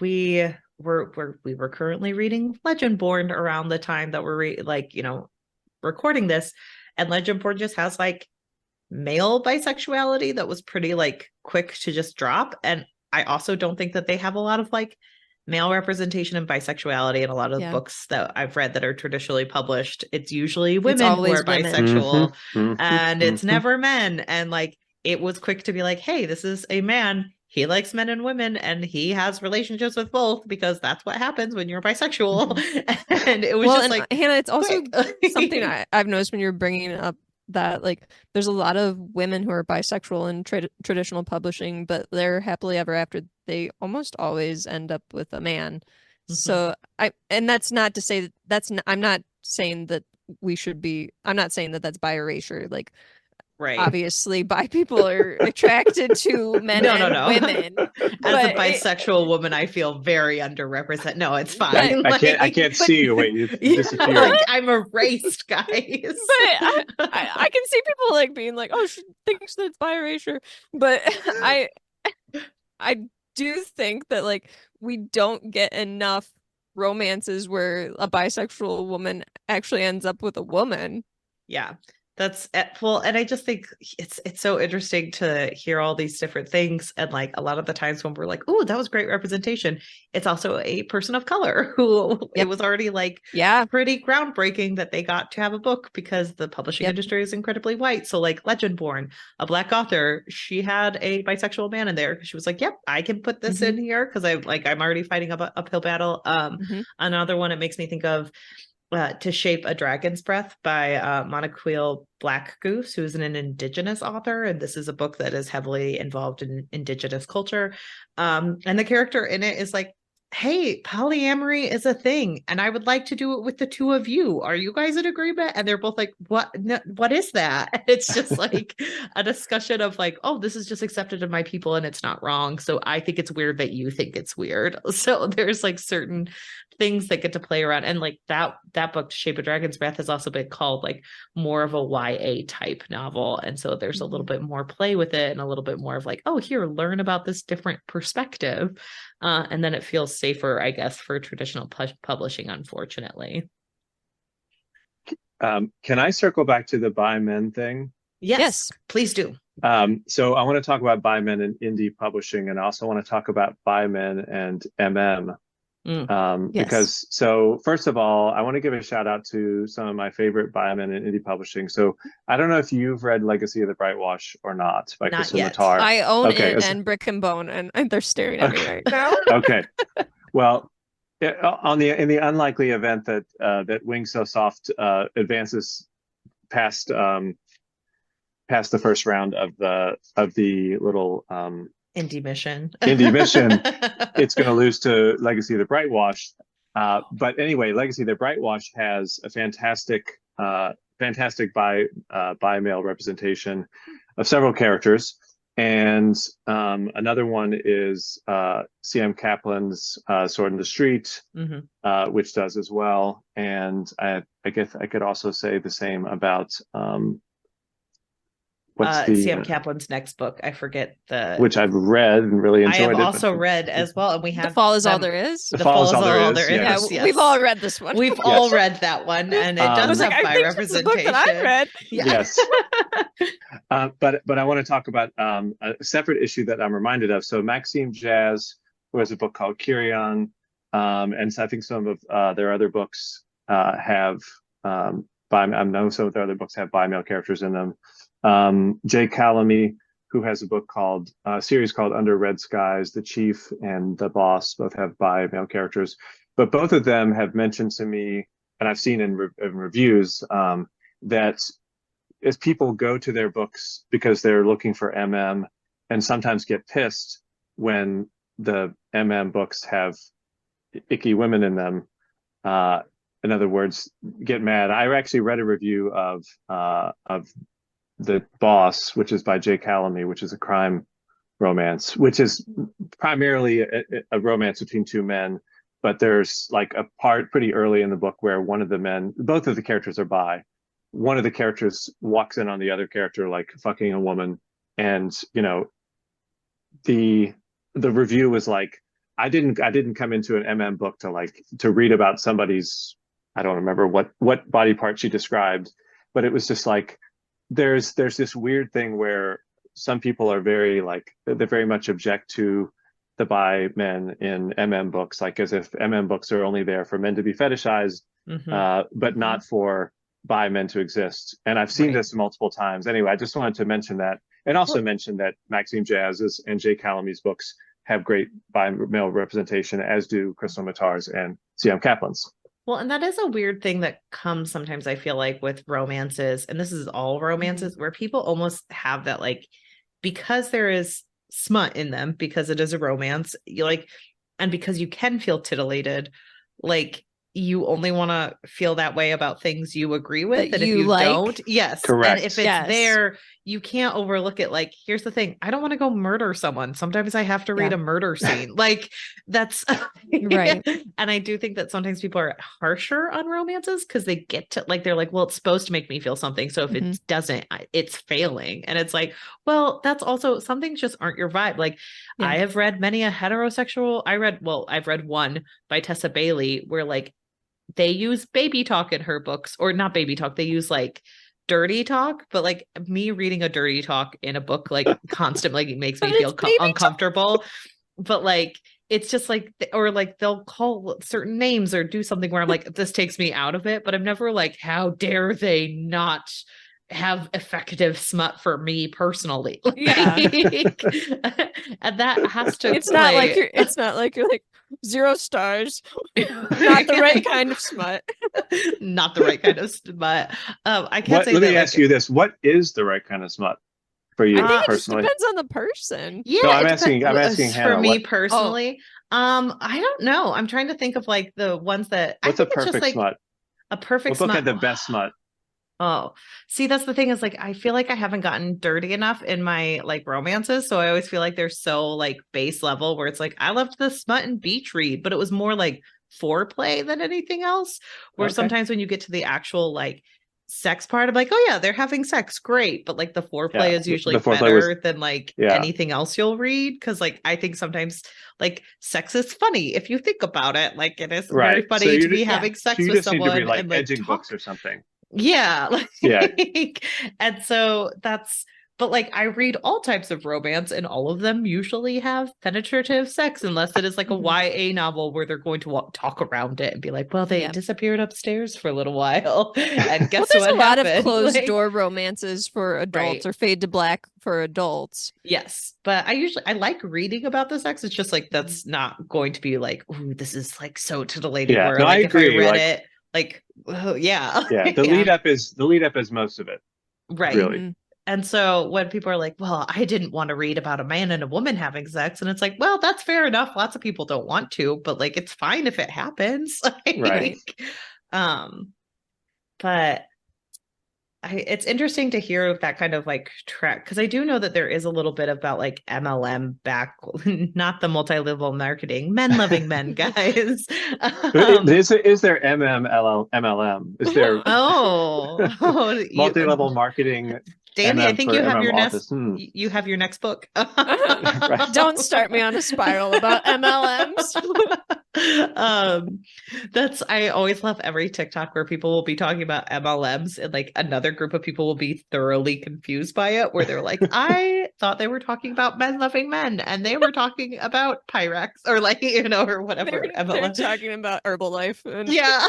we we were currently reading Legendborn around the time that we're recording this, and Legendborn just has like male bisexuality that was pretty like quick to just drop. And I also don't think that they have a lot of like male representation and bisexuality in a lot of Yeah. books that I've read that are traditionally published. It's usually It's women who always are women. bisexual, Mm-hmm, and it's mm-hmm. never men. And like it was quick to be like, hey, this is a man. He likes men and women, and he has relationships with both because that's what happens when you're bisexual. And it was Well, just and like, Hannah, it's also quick. something I've noticed when you're bringing up that like there's a lot of women who are bisexual in traditional publishing, but they're happily ever after. They almost always end up with a man. Mhm. So and that's not to say I'm not saying that we should be, I'm not saying that that's bi erasure. Like, Right. obviously, bi people are attracted to men No, and women, As a but bisexual woman, I feel very underrepresented. No, it's fine. I can't but see you. Wait, you disappeared. like I'm erased, guys. I can see people like being like, oh, she thinks that it's bi erasure, but I do think that like we don't get enough romances where a bisexual woman actually ends up with a woman. Yeah. That's well, and I just think it's so interesting to hear all these different things. And like a lot of the times when we're like, oh, that was great representation, it's also a person of color who it Yep. was already like Yeah. pretty groundbreaking that they got to have a book because the publishing Yep. industry is incredibly white. So like Legendborn, a black author, she had a bisexual man in there because she was like, yep, I can put this in here because I'm already fighting up an uphill battle. Another one it makes me think of To Shape a Dragon's Breath by Monoquiel Black Goose, who is an indigenous author. And this is a book that is heavily involved in indigenous culture. And the character in it is like, hey, polyamory is a thing, and I would like to do it with the two of you. Are you guys in agreement? And they're both like, what? No, what is that? And it's just like a discussion of like, oh, this is just accepted in my people and it's not wrong. So I think it's weird that you think it's weird. So there's like certain things that get to play around. And like that book, Shape of Dragon's Breath, has also been called like more of a YA type novel. And so there's a little bit more play with it and a little bit more of like, oh, here, learn about this different perspective. And then it feels safer, I guess, for traditional publishing, unfortunately. Can I circle back to the bi men thing? Yes, please do. So I want to talk about bi men and indie publishing, and I also want to talk about bi men and MM. Because first of all, I want to give a shout out to some of my favorite bi men in indie publishing. So I don't know if you've read Legacy of the Brightwash or not by Crystal Matar. I own it and Brick and Bone, and they're staring at me right now. Okay. Well, in the unlikely event that that Wings So Soft advances past the first round of the little indie mission, it's going to lose to Legacy of the Brightwash. But anyway, Legacy of the Brightwash has a fantastic bi male representation of several characters. And another one is C.M. Kaplan's Sword in the Street, which does as well. And I guess I could also say the same about What's the Sam Kaplan's next book? I forget which I've read and really enjoyed. I have also read as well, and we have The Fall Is All There Is. The Fall Is All There Is. Yeah, Yes. we've all read this one. We've all read that one, and it does have I by think this is the book representation. that I read. Yeah. Yes. But I want to talk about a separate issue that I'm reminded of. So Maxime Jazz, who has a book called Kyrion, and so I think some of their other books have I know some of their other books have bi-male characters in them. Jay Calamy, who has a book called series called Under Red Skies, the Chief and the Boss both have bi-male characters, but both of them have mentioned to me, and I've seen in reviews, that as people go to their books because they're looking for MM and sometimes get pissed when the MM books have icky women in them. In other words, get mad. I actually read a review of The Boss, which is by Jay Calamy, which is a crime romance, which is primarily a romance between two men. But there's like a part pretty early in the book where one of the men, both of the characters are bi. One of the characters walks in on the other character like fucking a woman, and the review was like, I didn't come into an MM book to read about somebody's, I don't remember what body part she described, but it was just like there's this weird thing where some people are very they very much object to the bi men in MM books, like as if MM books are only there for men to be fetishized, but not for bi men to exist. And I've seen this multiple times. Anyway, I just wanted to mention that, and also mention that Maxime Jazz's and Jay Calamy's books have great bi-male representation, as do Crystal Matar's and C.M. Kaplan's. Well, and that is a weird thing that comes sometimes, I feel like, with romances, and this is all romances, where people almost have that, like, because there is smut in them, because it is a romance, and because you can feel titillated, like, you only want to feel that way about things you agree with, that and if you like. don't, yes, correct. And if it's there, you can't overlook it. Like, here's the thing, I don't want to go murder someone. Sometimes I have to read a murder scene. Like, that's right. And I do think that sometimes people are harsher on romances because they get to, like, they're like, well, it's supposed to make me feel something, so if it doesn't, it's failing. And it's like, well, that's also, some things just aren't your vibe. Like, I have read many a heterosexual, I've read one by Tessa Bailey where, like, they use baby talk in her books, or not baby talk, they use like dirty talk, but like me reading a dirty talk in a book, like constantly makes me feel uncomfortable. But like, it's just like, or like they'll call certain names or do something where I'm like, this takes me out of it, but I'm never like, how dare they not have effective smut for me personally. Like, and that has to it's not like you're like 0 stars, not the right kind of smut. Not the right kind of smut. I can't say let that, me ask you this, what is the right kind of smut for you personally? It just depends on the person. Yeah, no, I'm asking Hannah, for me personally. I don't know, I'm trying to think of like the ones that what's a perfect smut? A perfect smut. Look at the best smut. Oh, see, that's the thing, is like, I feel like I haven't gotten dirty enough in my like romances. So I always feel like they're so like base level, where it's like, I loved the smut and beach read, but it was more like foreplay than anything else. Where sometimes when you get to the actual like sex part, I'm like, oh yeah, they're having sex, great. But like the foreplay is usually better than like anything else you'll read. Cause like, I think sometimes like sex is funny if you think about it. Like, it is very funny to be having sex with someone, need to read, and edging books or something. Yeah. And so that's, but like, I read all types of romance, and all of them usually have penetrative sex, unless it is like a YA novel where they're going to talk around it and be like, well, they disappeared upstairs for a little while, and guess there's what a lot happened? of closed door romances for adults, or fade to black for adults. Yes, but I like reading about the sex. It's just like, that's not going to be like, ooh, this is like so titillating. Yeah, where no, like, I if agree. I read it, like, oh, yeah. The lead up is most of it. Right. Really. And so when people are like, well, I didn't want to read about a man and a woman having sex, and it's like, well, that's fair enough. Lots of people don't want to, but like, it's fine if it happens. Right. But it's interesting to hear that kind of like track, because I do know that there is a little bit about like MLM back, not the multi-level marketing, men loving men, guys. Is there MLM? Is there multi-level marketing Dani, I think you have your authors. You have your next book. Right. Don't start me on a spiral about MLMs. I always love every TikTok where people will be talking about MLMs and like another group of people will be thoroughly confused by it, where they're like, I thought they were talking about men loving men and they were talking about Pyrex or like, or whatever. They're talking about Herbalife. And... Yeah.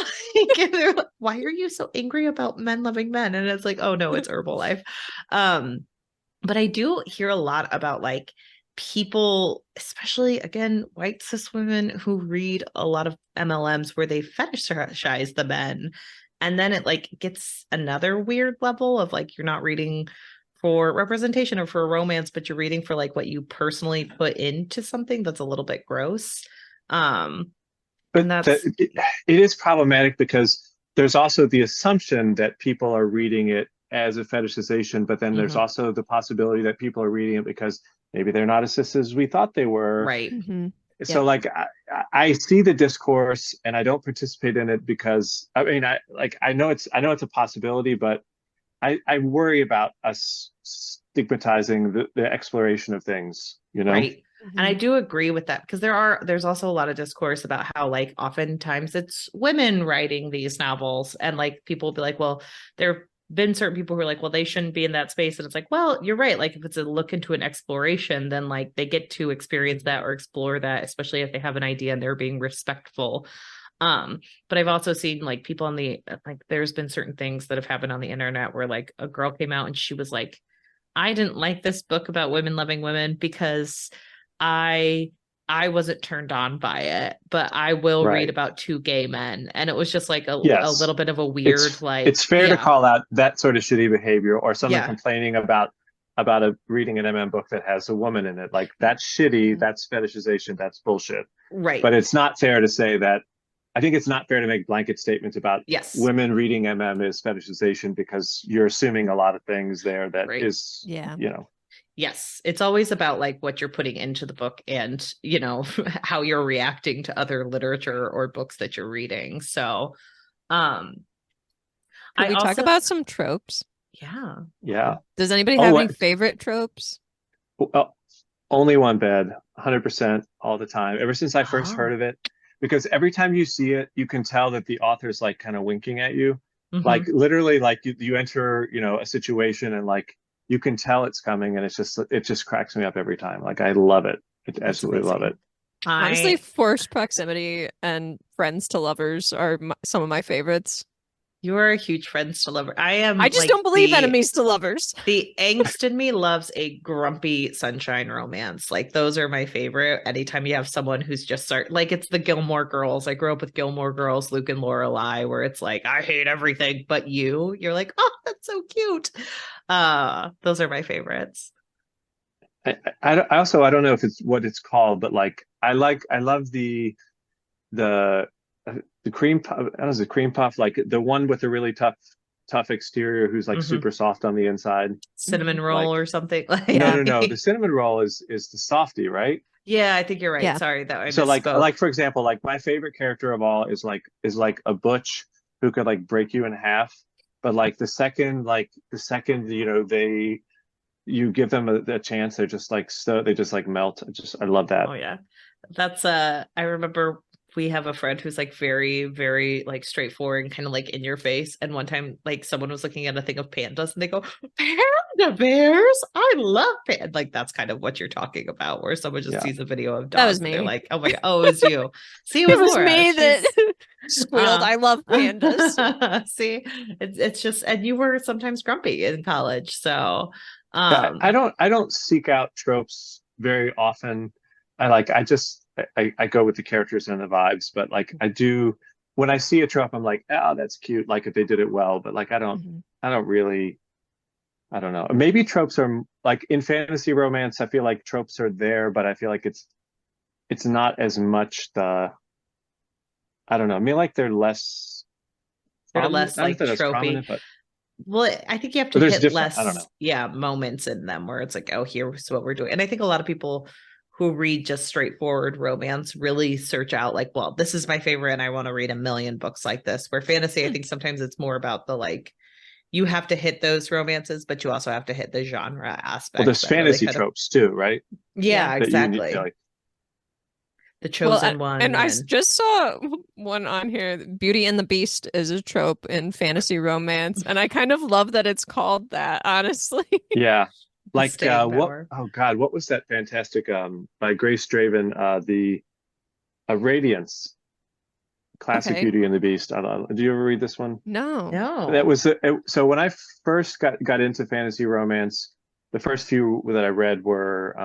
They're like, why are you so angry about men loving men? And it's like, oh no, it's Herbalife. But I do hear a lot about like people, especially again, white cis women who read a lot of MLMs where they fetishize the men. And then it like gets another weird level of like, you're not reading for representation or for romance, but you're reading for like what you personally put into something that's a little bit gross. But it is problematic because there's also the assumption that people are reading it as a fetishization, but then there's also the possibility that people are reading it because maybe they're not as cis as we thought they were. Right. So like I see the discourse and I don't participate in it because I mean I know it's a possibility, but I worry about us stigmatizing the exploration of things, Right. And I do agree with that because there's also a lot of discourse about how like oftentimes it's women writing these novels and like people will be like, well, there been certain people who are like, well, they shouldn't be in that space. And it's like, well, you're right. Like if it's a look into an exploration, then like they get to experience that or explore that, especially if they have an idea and they're being respectful. But I've also seen like people on the, like, there's been certain things that have happened on the internet where like a girl came out and she was like, I didn't like this book about women loving women because I wasn't turned on by it, but I will read about two gay men. And it was just like a little bit of a weird, it's fair to call out that sort of shitty behavior or someone complaining about reading an MM book that has a woman in it. Like that's shitty. That's fetishization. That's bullshit. Right. But it's not fair to say that. I think it's not fair to make blanket statements about women reading MM is fetishization because you're assuming a lot of things there that is, Yes, it's always about like what you're putting into the book and, how you're reacting to other literature or books that you're reading. So, can we talk about some tropes? Yeah. Yeah. Does anybody have any favorite tropes? Well, only one bed, 100% all the time. Ever since I first heard of it, because every time you see it, you can tell that the author's like kind of winking at you. Like literally like you enter, a situation and like, you can tell it's coming and it just cracks me up every time. Like I love it. I absolutely love it. Honestly, forced proximity and friends to lovers are some of my favorites. You're a huge friends to lover. I just don't believe enemies to lovers. The angst in me loves a grumpy sunshine romance. Like those are my favorite. Anytime you have someone who's just like it's the Gilmore Girls. I grew up with Gilmore Girls, Luke and Lorelai, where it's like, I hate everything but you. You're like, oh, that's so cute. Those are my favorites. I don't know if it's what it's called, but like I love the cream puff. How is it cream puff? Like the one with the really tough exterior who's like super soft on the inside. Cinnamon roll or something. No. The cinnamon roll is the softie, right? Yeah, I think you're right. Yeah. Sorry that I so like for example, like my favorite character of all is like a butch who could like break you in half. But like the second you give them a chance, they're just like they just like melt. I love that. Oh yeah, that's I remember we have a friend who's like very, very like straightforward and kind of like in your face. And one time, like someone was looking at a thing of pandas and they go, "Panda bears? I love pandas." Like that's kind of what you're talking about, where someone just sees a video of dogs. That was me. And they're like, "Oh my god, oh, it was you." See, it was me that squealed. I love pandas. See, it's just, and you were sometimes grumpy in college, so. I don't seek out tropes very often. I go with the characters and the vibes, but like I do when I see a trope, I'm like, oh, that's cute. Like if they did it well, but like I don't really, I don't know. Maybe tropes are like in fantasy romance. I feel like tropes are there, but I feel like it's not as much I don't know. I mean, like they're less like tropey. But... Well, I think you have to hit less, moments in them where it's like, oh, here's what we're doing. And I think a lot of people who read just straightforward romance really search out like, well, this is my favorite and I want to read a million books like this. Where fantasy, I think sometimes it's more about the like, you have to hit those romances, but you also have to hit the genre aspects. Well, there's that really fantasy kind of- tropes too, right? Yeah, That you need exactly. to like. The Well, chosen one. and I just saw one on here. Beauty and the Beast is a trope in fantasy romance, and I kind of love that it's called that, honestly. Yeah. the Like staying what power. oh God, what was that fantastic by Grace Draven, the Radiance, classic Okay. Beauty and the Beast. I don't, do you ever read this one? No. That No. was so when I first got into fantasy romance, the first few that I read were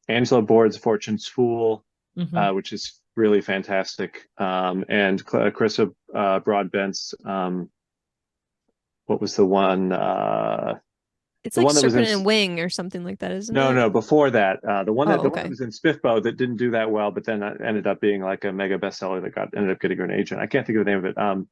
Angela Bourd's Fortune's Fool, Mhm. which is really fantastic, and Carissa Broadbent's what was the one? It's The like one that was in Serpent and Wing or something like that, isn't no, it? no, before that, Oh, the one that okay. was in Spiffbo that didn't do that well, but then ended up being like a mega bestseller that ended up getting her an agent. I can't think of the name of it.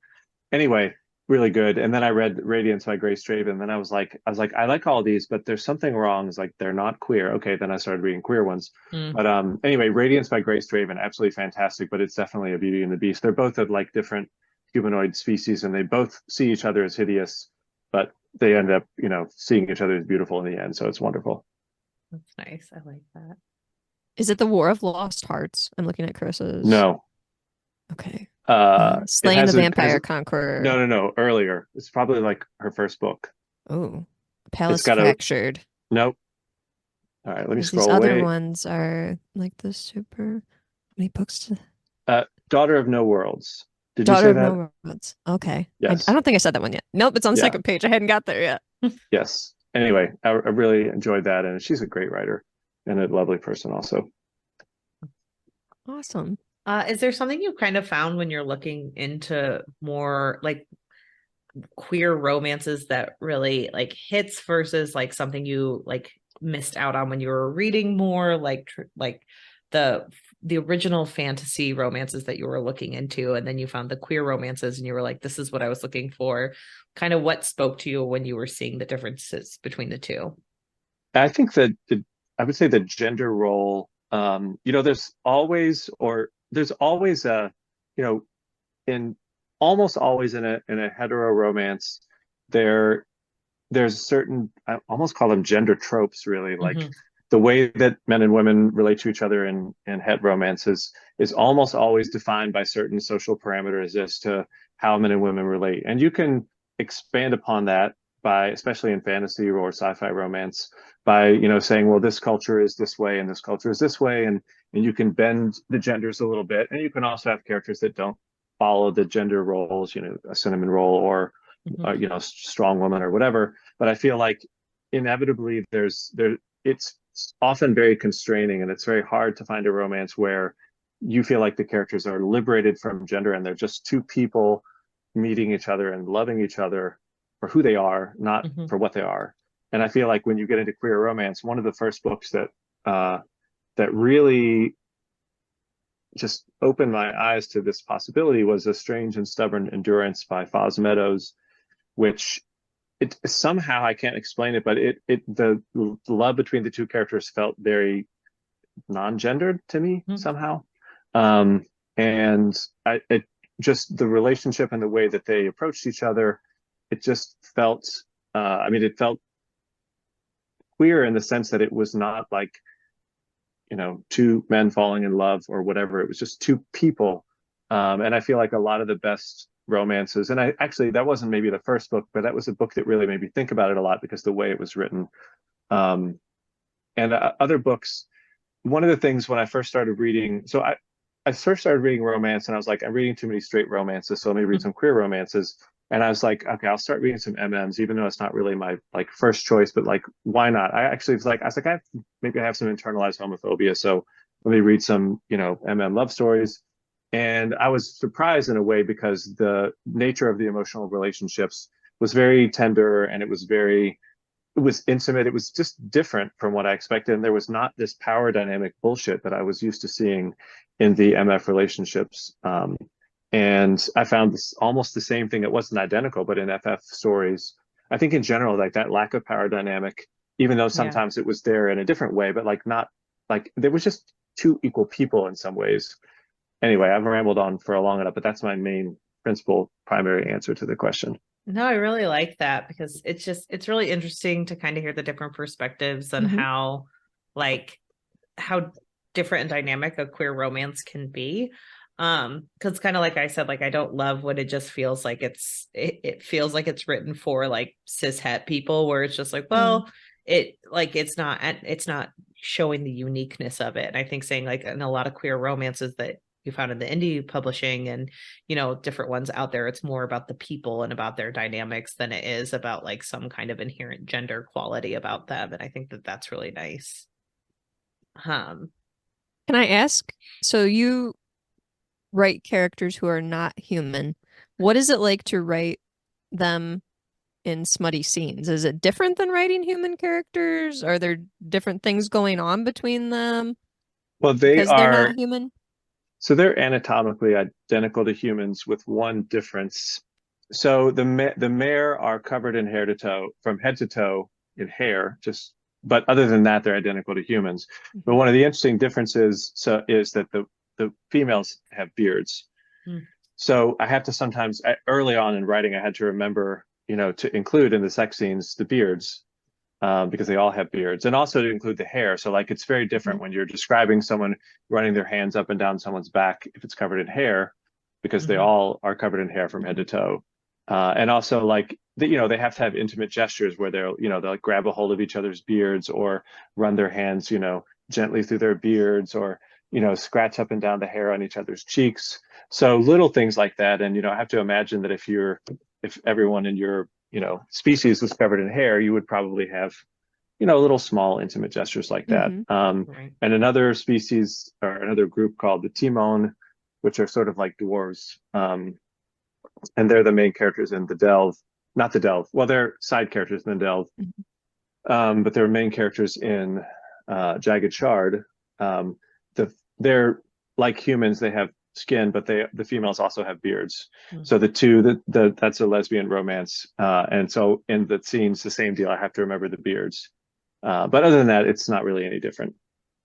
Anyway, really good. And then I read Radiance by Grace Draven. And then I was like, I like all these, but there's something wrong. It's like they're not queer. Okay, then I started reading queer ones. Mm. But anyway, Radiance by Grace Draven, absolutely fantastic. But it's definitely a Beauty and the Beast. They're both of like different humanoid species, and they both see each other as hideous, but they end up, seeing each other as beautiful in the end. So it's wonderful. That's nice. I like that. Is it the War of Lost Hearts? I'm looking at Carissa's. No, Okay. it Slaying the has Vampire has Conqueror. no, earlier. It's probably like her first book. Oh. It's Palace got a Fractured. nope. All right, let me These scroll other away. ones are like the super. How many books? Daughter of No Worlds. Did you Daughter say of that? No Worlds. Okay. I Yes. don't think I said that one yet. Nope, it's on the Yeah. second page. I hadn't got there yet. Yes. Anyway, I really enjoyed that, and she's a great writer and a lovely person also. Awesome. Is there something you kind of found when you're looking into more like queer romances that really like hits versus like something you like missed out on when you were reading more like the original fantasy romances that you were looking into, and then you found the queer romances and you were like, this is what I was looking for? Kind of what spoke to you when you were seeing the differences between the two? I think that I would say the gender role, there's always a, you know, in almost always in a hetero romance, there there's certain, I almost call them gender tropes, really, like Mhm. the way that men and women relate to each other in het romances is almost always defined by certain social parameters as to how men and women relate. And you can expand upon that by, especially in fantasy or sci-fi romance, by, saying, well, this culture is this way and this culture is this way. And you can bend the genders a little bit. And you can also have characters that don't follow the gender roles, a cinnamon roll or Mhm. strong woman or whatever. But I feel like inevitably it's often very constraining, and it's very hard to find a romance where you feel like the characters are liberated from gender and they're just two people meeting each other and loving each other for who they are, not Mhm. for what they are. And I feel like when you get into queer romance, one of the first books that really just opened my eyes to this possibility was A Strange and Stubborn Endurance by Foz Meadows, which it somehow, I can't explain it, but the love between the two characters felt very non-gendered to me Mhm. somehow. And it just the relationship and the way that they approached each other, it just felt, it felt queer in the sense that it was not like, two men falling in love or whatever. It was just two people. And I feel like a lot of the best romances, and I actually, that wasn't maybe the first book, but that was a book that really made me think about it a lot because the way it was written. And other books, one of the things when I first started reading, so I first started reading romance and I was like, I'm reading too many straight romances, so let me read some queer romances. And I was like, okay, I'll start reading some MMs, even though it's not really my like first choice, but like, why not? I was like, maybe I have some internalized homophobia, so let me read some, MM love stories. And I was surprised in a way because the nature of the emotional relationships was very tender and it was intimate. It was just different from what I expected. And there was not this power dynamic bullshit that I was used to seeing in the MF relationships. And I found this almost the same thing. It wasn't identical, but in FF stories, I think in general, like that lack of power dynamic, even though Yeah. sometimes it was there in a different way, but like not like there was just two equal people in some ways. Anyway, I've rambled on for a long enough, but that's my main principal primary answer to the question. No, I really like that because it's really interesting to kind of hear the different perspectives on how like how different and dynamic a queer romance can be. Because kind of like I said, like I don't love when it just feels like it feels like it's written for like cis het people where it's just like, well, it's not showing the uniqueness of it. And I think saying like in a lot of queer romances that you found in the indie publishing and different ones out there, it's more about the people and about their dynamics than it is about like some kind of inherent gender quality about them. And I think that that's really nice. Can I ask, so you write characters who are not human. What is it like to write them in smutty scenes? Is it different than writing human characters? Are there different things going on between them? Well, because they're not human? So they're anatomically identical to humans with one difference. So the mare are covered in hair to toe, from head to toe in hair, but other than that, they're identical to humans. But one of the interesting differences is that the females have beards. So I have to sometimes, early on in writing, I had to remember, to include in the sex scenes the beards, because they all have beards, and also to include the hair. So like it's very different when you're describing someone running their hands up and down someone's back if it's covered in hair, because they all are covered in hair from head to toe. And also like they have to have intimate gestures where they'll like grab a hold of each other's beards or run their hands gently through their beards, or scratch up and down the hair on each other's cheeks. So little things like that. And I have to imagine that if everyone in your species was covered in hair, you would probably have little small intimate gestures like that. Right. And another species or another group called the Timon, which are sort of like dwarves, and they're the main characters in the Delve. Not the Delve. Well, they're side characters in the Delve, but they're main characters in Jagged Shard. They're like humans. They have skin, but the females also have beards. So the two that's a lesbian romance. And so in the scenes, the same deal. I have to remember the beards. But other than that, it's not really any different.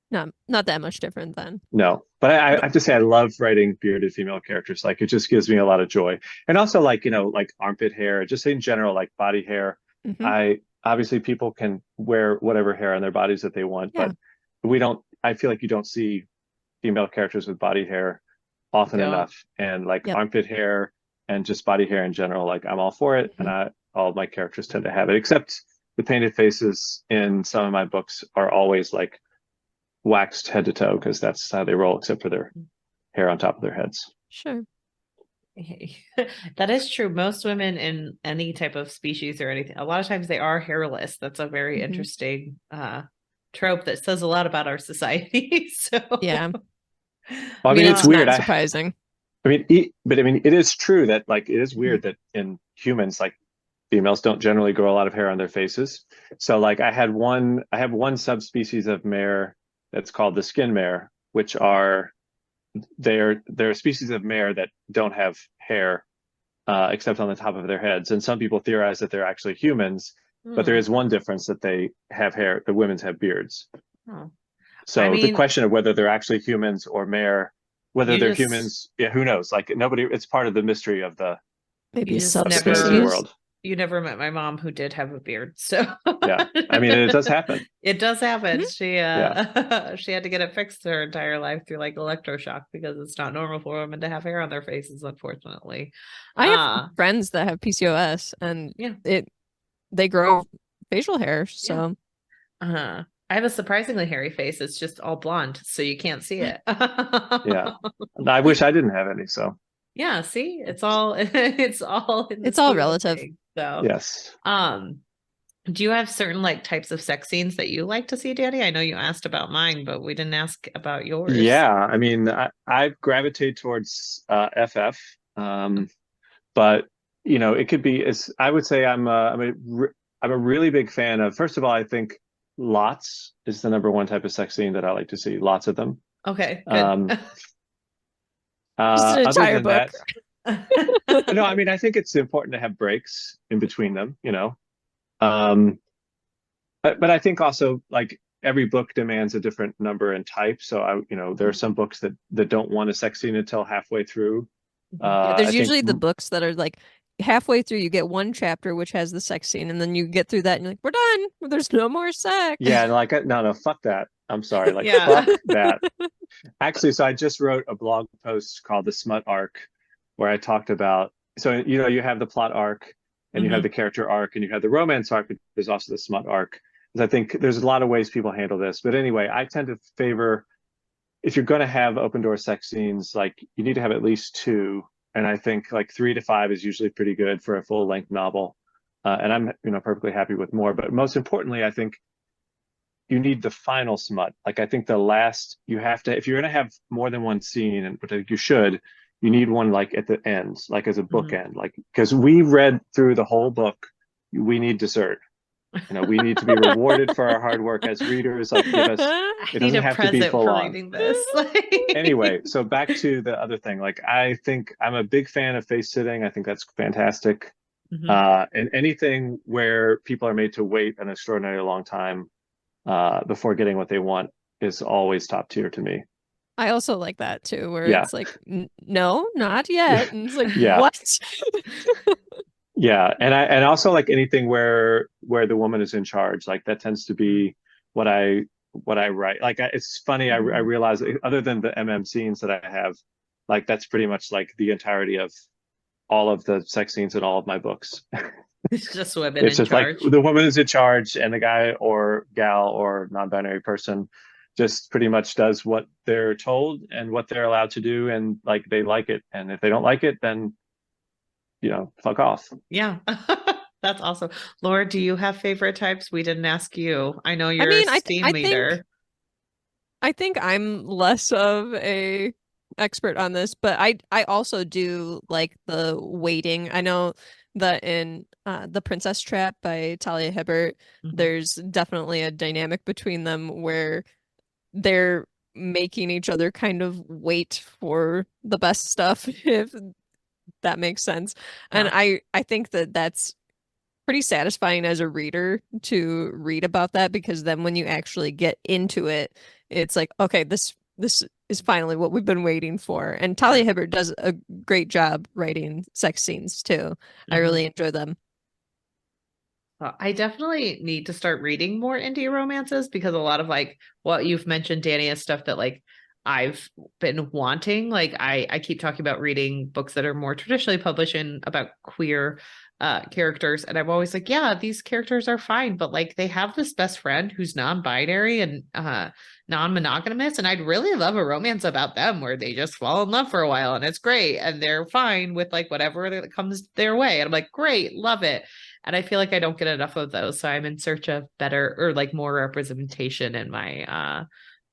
No, not that much different then. No, but I have to say I love writing bearded female characters. Like it just gives me a lot of joy. And also like, like armpit hair, just in general, like body hair. Obviously people can wear whatever hair on their bodies that they want, but I feel like you don't see female characters with body hair often enough. And like armpit hair and just body hair in general, like I'm all for it. And all of my characters tend to have it, except the painted faces in some of my books are always like waxed head to toe, because that's how they roll, except for their hair on top of their heads. Sure. That is true. Most women in any type of species or anything, a lot of times they are hairless. That's a very interesting trope that says a lot about our society. So yeah. Well, I mean, it's weird. Not surprising. It is true that like it is weird that in humans, like females don't generally grow a lot of hair on their faces. So like I have one subspecies of mare that's called the skin mare, which they're a species of mare that don't have hair except on the top of their heads. And some people theorize that they're actually humans, but there is one difference, that they have hair. The women's have beards. So the question of whether they're actually humans or mare, whether they're humans, who knows? Like it's part of the mystery of the fantasy world. You never met my mom, who did have a beard. So yeah, I mean, it does happen. It does happen. She had to get it fixed her entire life through like electroshock, because it's not normal for women to have hair on their faces, unfortunately. I have friends that have PCOS, and they grow facial hair. So I have a surprisingly hairy face. It's just all blonde, so you can't see it. Yeah, I wish I didn't have any. So yeah, see, it's all relative. So yes. Do you have certain like types of sex scenes that you like to see, Dani? I know you asked about mine, but we didn't ask about yours. Yeah, I mean, I gravitate towards FF, but it could be. I would say I'm a really big fan of. First of all, I think lots is the number one type of sex scene that I like to see. Lots of them. Okay. Good. Just an entire book. No, I mean, I think it's important to have breaks in between them, but I think also like every book demands a different number and type. So there are some books that don't want a sex scene until halfway through. There's usually the books that are like halfway through you get one chapter which has the sex scene, and then you get through that and you're like, we're done. There's no more sex. Yeah, and like no, fuck that. I'm sorry, like Yeah. fuck that. Actually, so I just wrote a blog post called the Smut Arc, where I talked about, so you have the plot arc and you have the character arc and you have the romance arc, but there's also the smut arc. Because I think there's a lot of ways people handle this. But anyway, I tend to favor, if you're going to have open door sex scenes, like you need to have at least two. And I think like 3 to 5 is usually pretty good for a full length novel. And I'm perfectly happy with more. But most importantly, I think you need the final smut. Like I think the last, you have to, if you're going to have more than one scene, and which I think you should, you need one like at the end, like as a bookend, like because we read through the whole book, we need dessert. We need to be rewarded for our hard work as readers. Like give us, it doesn't have to be full on. Reading this. Anyway, so back to the other thing. Like I think I'm a big fan of face sitting. I think that's fantastic. And anything where people are made to wait an extraordinarily long time before getting what they want is always top tier to me. I also like that too, where it's like, no, not yet. And it's like, Yeah. what? Yeah, and also like anything where the woman is in charge, like that tends to be what I write. Like it's funny, I realize other than the scenes that I have, like that's pretty much like the entirety of all of the sex scenes in all of my books. It's just women it's in just charge. Like the woman is in charge, and the guy or gal or non-binary person just pretty much does what they're told and what they're allowed to do, and like they like it, and if they don't like it, then fuck off. Yeah. That's awesome. Laura, do you have favorite types? We didn't ask you. I know you're a Steam leader. I think I'm less of a expert on this, but I also do like the waiting. I know that in The Princess Trap by Talia Hibbert, there's definitely a dynamic between them where they're making each other kind of wait for the best stuff, if that makes sense. And I think that that's pretty satisfying as a reader to read about that, because then when you actually get into it, it's like, okay, this is finally what we've been waiting for. And Talia Hibbert does a great job writing sex scenes too. I really enjoy them. I definitely need to start reading more indie romances, because a lot of like what you've mentioned, Dani, is stuff that like I've been wanting. Like I keep talking about reading books that are more traditionally published in about queer characters, and I'm always like, yeah, these characters are fine, but like they have this best friend who's non-binary and non-monogamous, and I'd really love a romance about them where they just fall in love for a while and it's great and they're fine with like whatever that comes their way, and I'm like, great, love it. And I feel like I don't get enough of those, so I'm in search of better or like more representation in my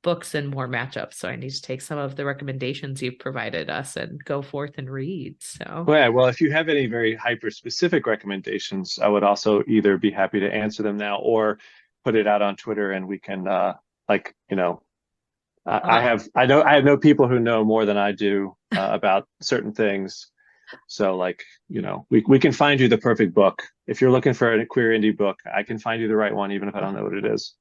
books and more matchups. So I need to take some of the recommendations you've provided us and go forth and read. So well, if you have any very hyper specific recommendations, I would also either be happy to answer them now or put it out on Twitter, and we can I know people who know more than I do about certain things. So like, we can find you the perfect book. If you're looking for a queer indie book, I can find you the right one, even if I don't know what it is.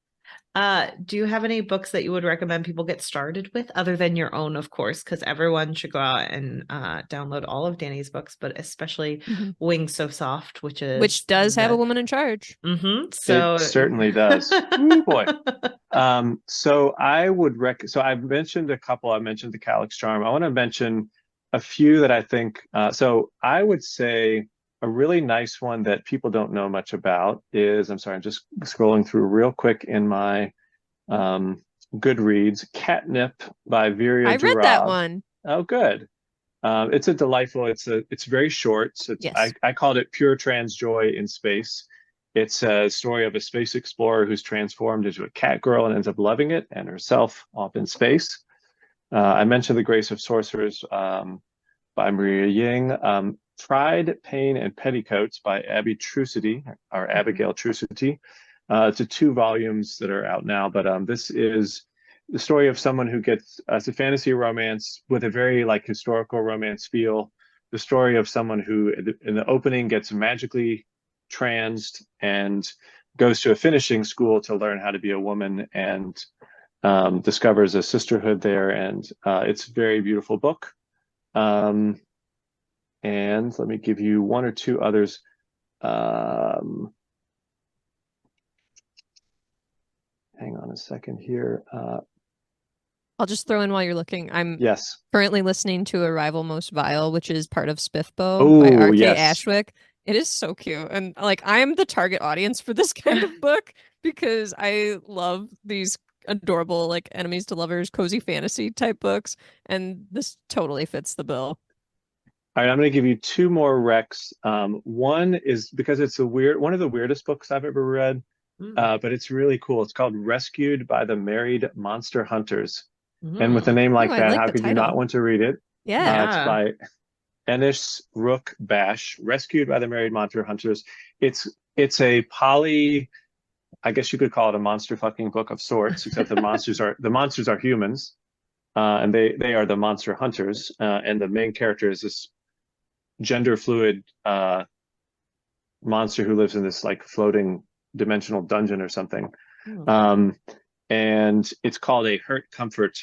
Do you have any books that you would recommend people get started with, other than your own, of course, because everyone should go out and download all of Dani's books, but especially Wings So Soft, which does have a woman in charge. So it certainly does. Ooh, boy. So I would so I've mentioned a couple. I mentioned the Calyx Charm. I want to mention a few that I think. So I would say a really nice one that people don't know much about is, I'm just scrolling through real quick in my Goodreads, Catnip by Virya I read that one. Oh, good. It's a delightful, it's very short. So I called it Pure Trans Joy in Space. It's a story of a space explorer who's transformed into a cat girl and ends up loving it and herself off in space. I mentioned The Grace of Sorcerers by Maria Ying. Pride, Pain, and Petticoats by Abby Trucity, or Abigail Trucity. It's 2 volumes that are out now, but this is the story of someone who gets, it's a fantasy romance with a very like historical romance feel. The story of someone who in the opening gets magically transed and goes to a finishing school to learn how to be a woman, and discovers a sisterhood there, and it's a very beautiful book. And let me give you one or two others. Hang on a second here. I'll just throw in while you're looking. I'm Yes. currently listening to Arrival Most Vile, which is part of Spiffbo by Oh, R.K. yes. Ashwick. It is so cute. And like I'm the target audience for this kind of book because I love these adorable like enemies to lovers, cozy fantasy type books. And this totally fits the bill. All right, I'm going to give you two more recs. One is because it's one of the weirdest books I've ever read, but it's really cool. It's called Rescued by the Married Monster Hunters. And with a name like I that, like how the could you not title. want to read it? Yeah. It's by Ennis Rook Bash, Rescued by the Married Monster Hunters. It's a poly, I guess you could call it a monster fucking book of sorts, except the monsters are humans, and they are the monster hunters, and the main character is this gender fluid monster who lives in this like floating dimensional dungeon or something. And it's called a Hurt Comfort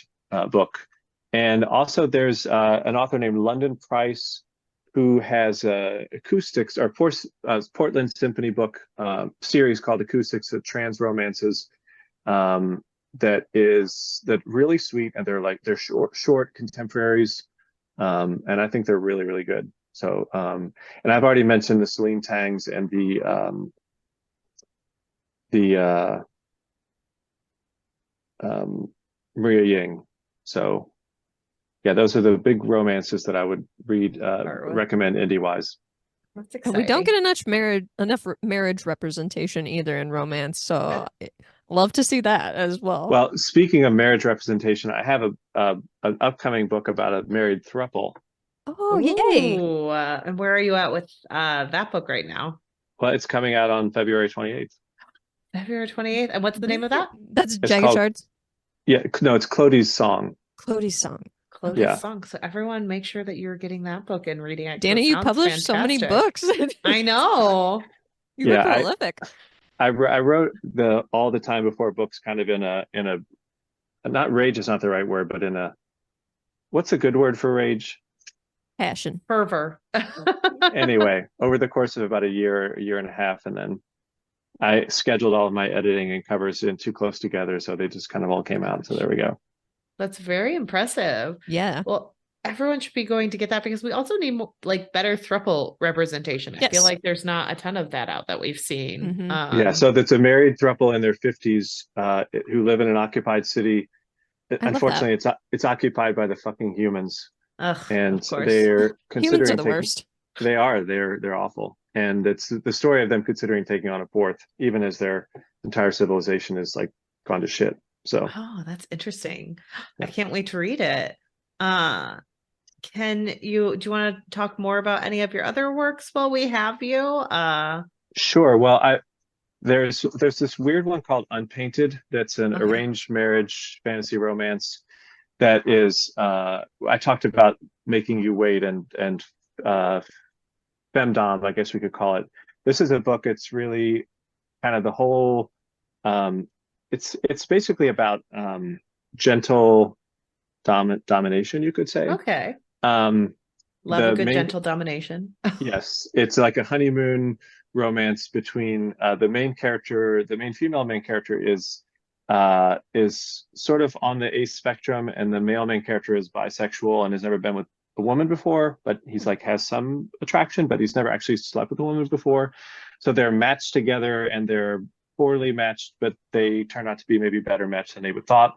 book. And also there's an author named London Price who has acoustics or Portland Symphony book series called Acoustics of Trans Romances that really sweet, and they're short contemporaries, and I think they're really, really good. So and I've already mentioned the Celine Tangs and the Maria Ying. So yeah, those are the big romances that I would recommend indie wise. That's exciting. We don't get enough marriage representation either in romance, so love to see that as well. Well, speaking of marriage representation, I have an upcoming book about a married throuple. Oh, yay! And where are you at with that book right now? Well, it's coming out on February 28th. February 28th. And what's the name of that? That's Jagged Shards. Yeah, no, it's Cloti's Song. Cloti's Song. Cloti's Song. So everyone make sure that you're getting that book and reading it. Danny, you published so many books. I know. You've been prolific. I wrote all the time before books kind of in a not rage is not the right word, but in a, what's a good word for rage? Passion. Fervor. Anyway, over the course of about a year and a half, and then I scheduled all of my editing and covers in too close together, so they just kind of all came out. So there we go. That's very impressive. Yeah. Well, everyone should be going to get that because we also need like better throuple representation. I feel like there's not a ton of that out that we've seen. Yeah, so that's a married throuple in their 50s who live in an occupied city. Unfortunately, it's occupied by the fucking humans. And they're considering humans are the worst. They're awful. And it's the story of them considering taking on a fourth, even as their entire civilization is like gone to shit. So that's interesting. I can't wait to read it. Do you want to talk more about any of your other works while we have you? Sure. Well, there's this weird one called Unpainted that's an arranged marriage fantasy romance that is I talked about making you wait and femdom, I guess we could call it. This is a book. It's really kind of the whole it's basically about gentle domination, you could say. Okay. Love a good gentle domination. Yes, it's like a honeymoon romance between the main female main character is sort of on the ace spectrum, and the male main character is bisexual and has never been with a woman before, but he's like has some attraction, but he's never actually slept with a woman before. So they're matched together, and they're poorly matched, but they turn out to be maybe better matched than they would thought.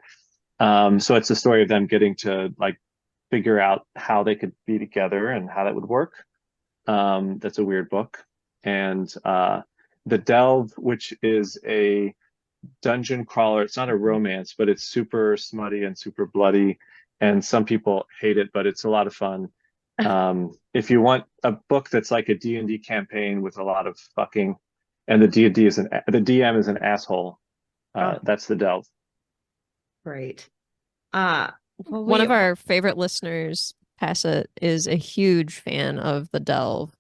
So it's the story of them getting to like figure out how they could be together and how that would work. That's a weird book. And The Delve, which is a dungeon crawler. It's not a romance, but it's super smutty and super bloody, and some people hate it, but it's a lot of fun. If you want a book that's like a D&D campaign with a lot of fucking, and the DM is an asshole, that's The Delve. Great. One of our favorite listeners, Passett, is a huge fan of The Delve.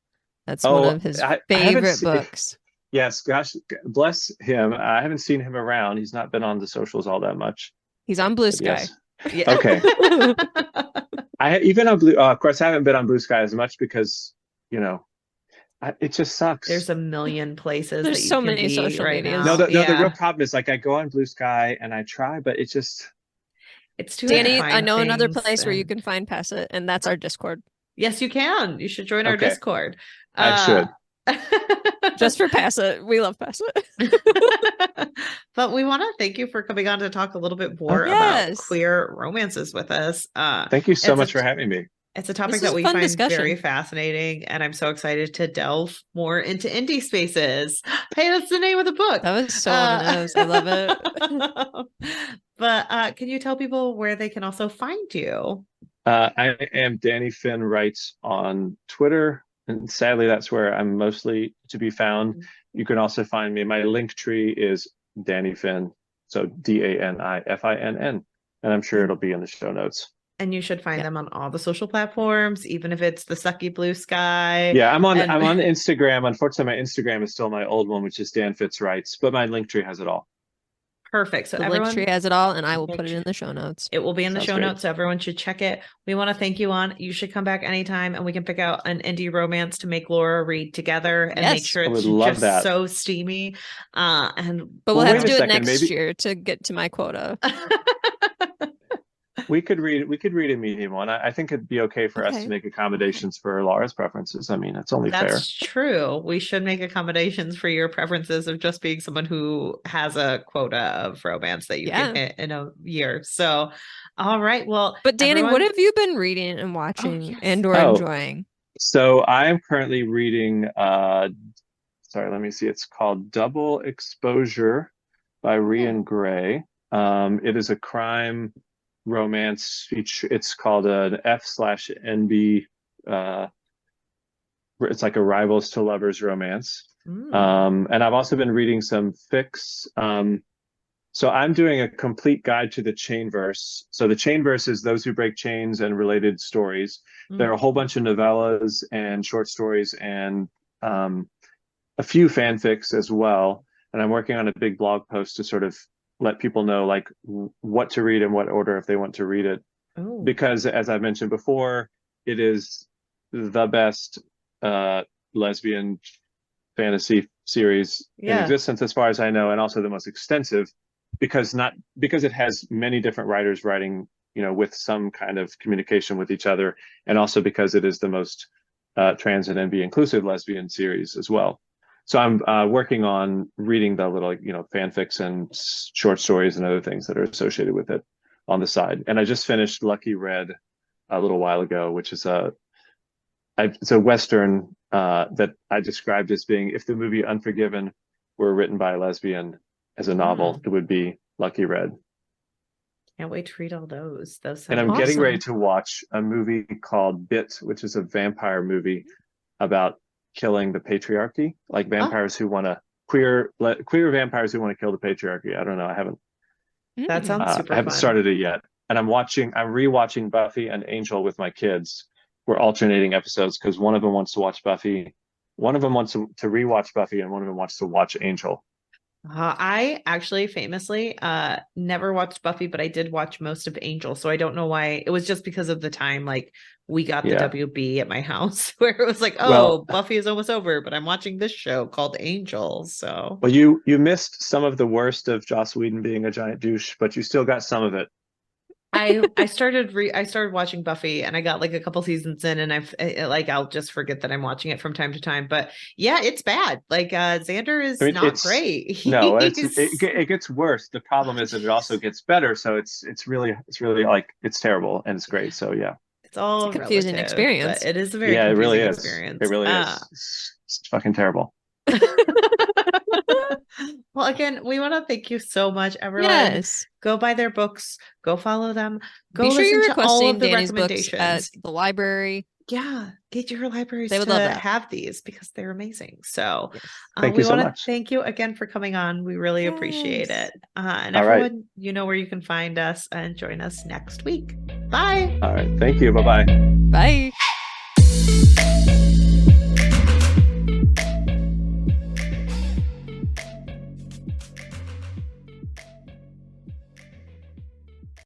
That's one of his favorite books. Yes, gosh, bless him. I haven't seen him around. He's not been on the socials all that much. He's on Blue Sky. Yes. Yeah. Okay. I even on Blue. Of course, I haven't been on Blue Sky as much because it just sucks. There's a million places There's that you so can many be social right medias. now. No, the real problem is like I go on Blue Sky and I try, but it just. It's too hard to Danny, I find know another things place where you and- can find Pass It, and that's our Discord. Yes, you can. You should join our Okay. Discord. I should. Just for Pass It. We love Pass It. But we want to thank you for coming on to talk a little bit more Yes. about queer romances with us. Thank you so much for having me. It's a topic This that is a we fun find discussion. very fascinating, and I'm so excited to delve more into indie spaces. Hey, that's the name of the book. That was so on the nose. I love it. But can you tell people where they can also find you? I am Dani Finn Writes on Twitter, and sadly, that's where I'm mostly to be found. You can also find me. My link tree is Dani Finn, so DANIFINN, and I'm sure it'll be in the show notes. And you should find them on all the social platforms, even if it's the sucky Blue Sky. Yeah, I'm on Instagram. Unfortunately, my Instagram is still my old one, which is Dan Fitz Writes, but my link tree has it all. Perfect. So The everyone, link tree has it all, and I will put it in the show notes. It will be in the Sounds show great. notes, so everyone should check it. We want to thank you on. You should come back anytime, and we can pick out an indie romance to make Laura read together and make Yes. sure I it's would love just that. so steamy. But we'll Well, have wait to a do it second, next maybe- year to get to my quota. We could read a medium one. I think it'd be okay for us Okay. to make accommodations for Laura's preferences. I mean, it's only fair. That's true. We should make accommodations for your preferences of just being someone who has a quota of romance that you can hit in a year. So, all right. Well, But Danny, everyone- what have you been reading and watching yes. and or Oh. enjoying? So I am currently reading sorry, let me see. It's called Double Exposure by Rian Gray. It is a crime romance feature. It's called an F/NB. It's like a rivals to lovers romance. And I've also been reading some fics. So I'm doing a complete guide to the chainverse. So the chainverse is those who break chains and related stories. There are a whole bunch of novellas and short stories and a few fanfics as well. And I'm working on a big blog post to sort of let people know like what to read in what order if they want to read it. Because as I mentioned before, it is the best lesbian fantasy series in existence as far as I know, and also the most extensive because it has many different writers writing, with some kind of communication with each other, and also because it is the most trans and NB inclusive lesbian series as well. So I'm working on reading the little, fanfics and short stories and other things that are associated with it on the side. And I just finished Lucky Red a little while ago, which is it's a Western that I described as being, if the movie Unforgiven were written by a lesbian as a novel, it would be Lucky Red. Can't wait to read all those. And I'm getting ready to watch a movie called Bit, which is a vampire movie about killing the patriarchy, like vampires who want to queer vampires who want to kill the patriarchy. I don't know. I haven't. That sounds super I haven't fun. started it yet, and I'm rewatching Buffy and Angel with my kids. We're alternating episodes because one of them wants to watch Buffy, one of them wants to rewatch Buffy, and one of them wants to watch Angel. I actually famously never watched Buffy, but I did watch most of Angel. So I don't know why. It was just because of the time, like we got the WB at my house where it was like, Buffy is almost over, but I'm watching this show called Angel. So well, you missed some of the worst of Joss Whedon being a giant douche, but you still got some of it. I started watching Buffy, and I got like a couple seasons in, and I'll just forget that I'm watching it from time to time. But yeah, it's bad. Like Xander is not great. No, it gets worse. The problem is that it also gets better. So it's really like it's terrible and it's great. So yeah, it's all a confusing relative, experience. but it is a very it really is. experience. It really is. It's fucking terrible. Well, again, we want to thank you so much, everyone. Yes. Go buy their books. Go follow them. Go Be sure listen you're to all of requesting the Danny's books recommendations at the library. Yeah, get your libraries They would to love that. have these because they're amazing. So Thank we you so want to much. thank you again for coming on. We really appreciate Yes. it. And All right. everyone, you know where you can find us, and join us next week. Bye. All right. Thank you. Bye-bye. Bye.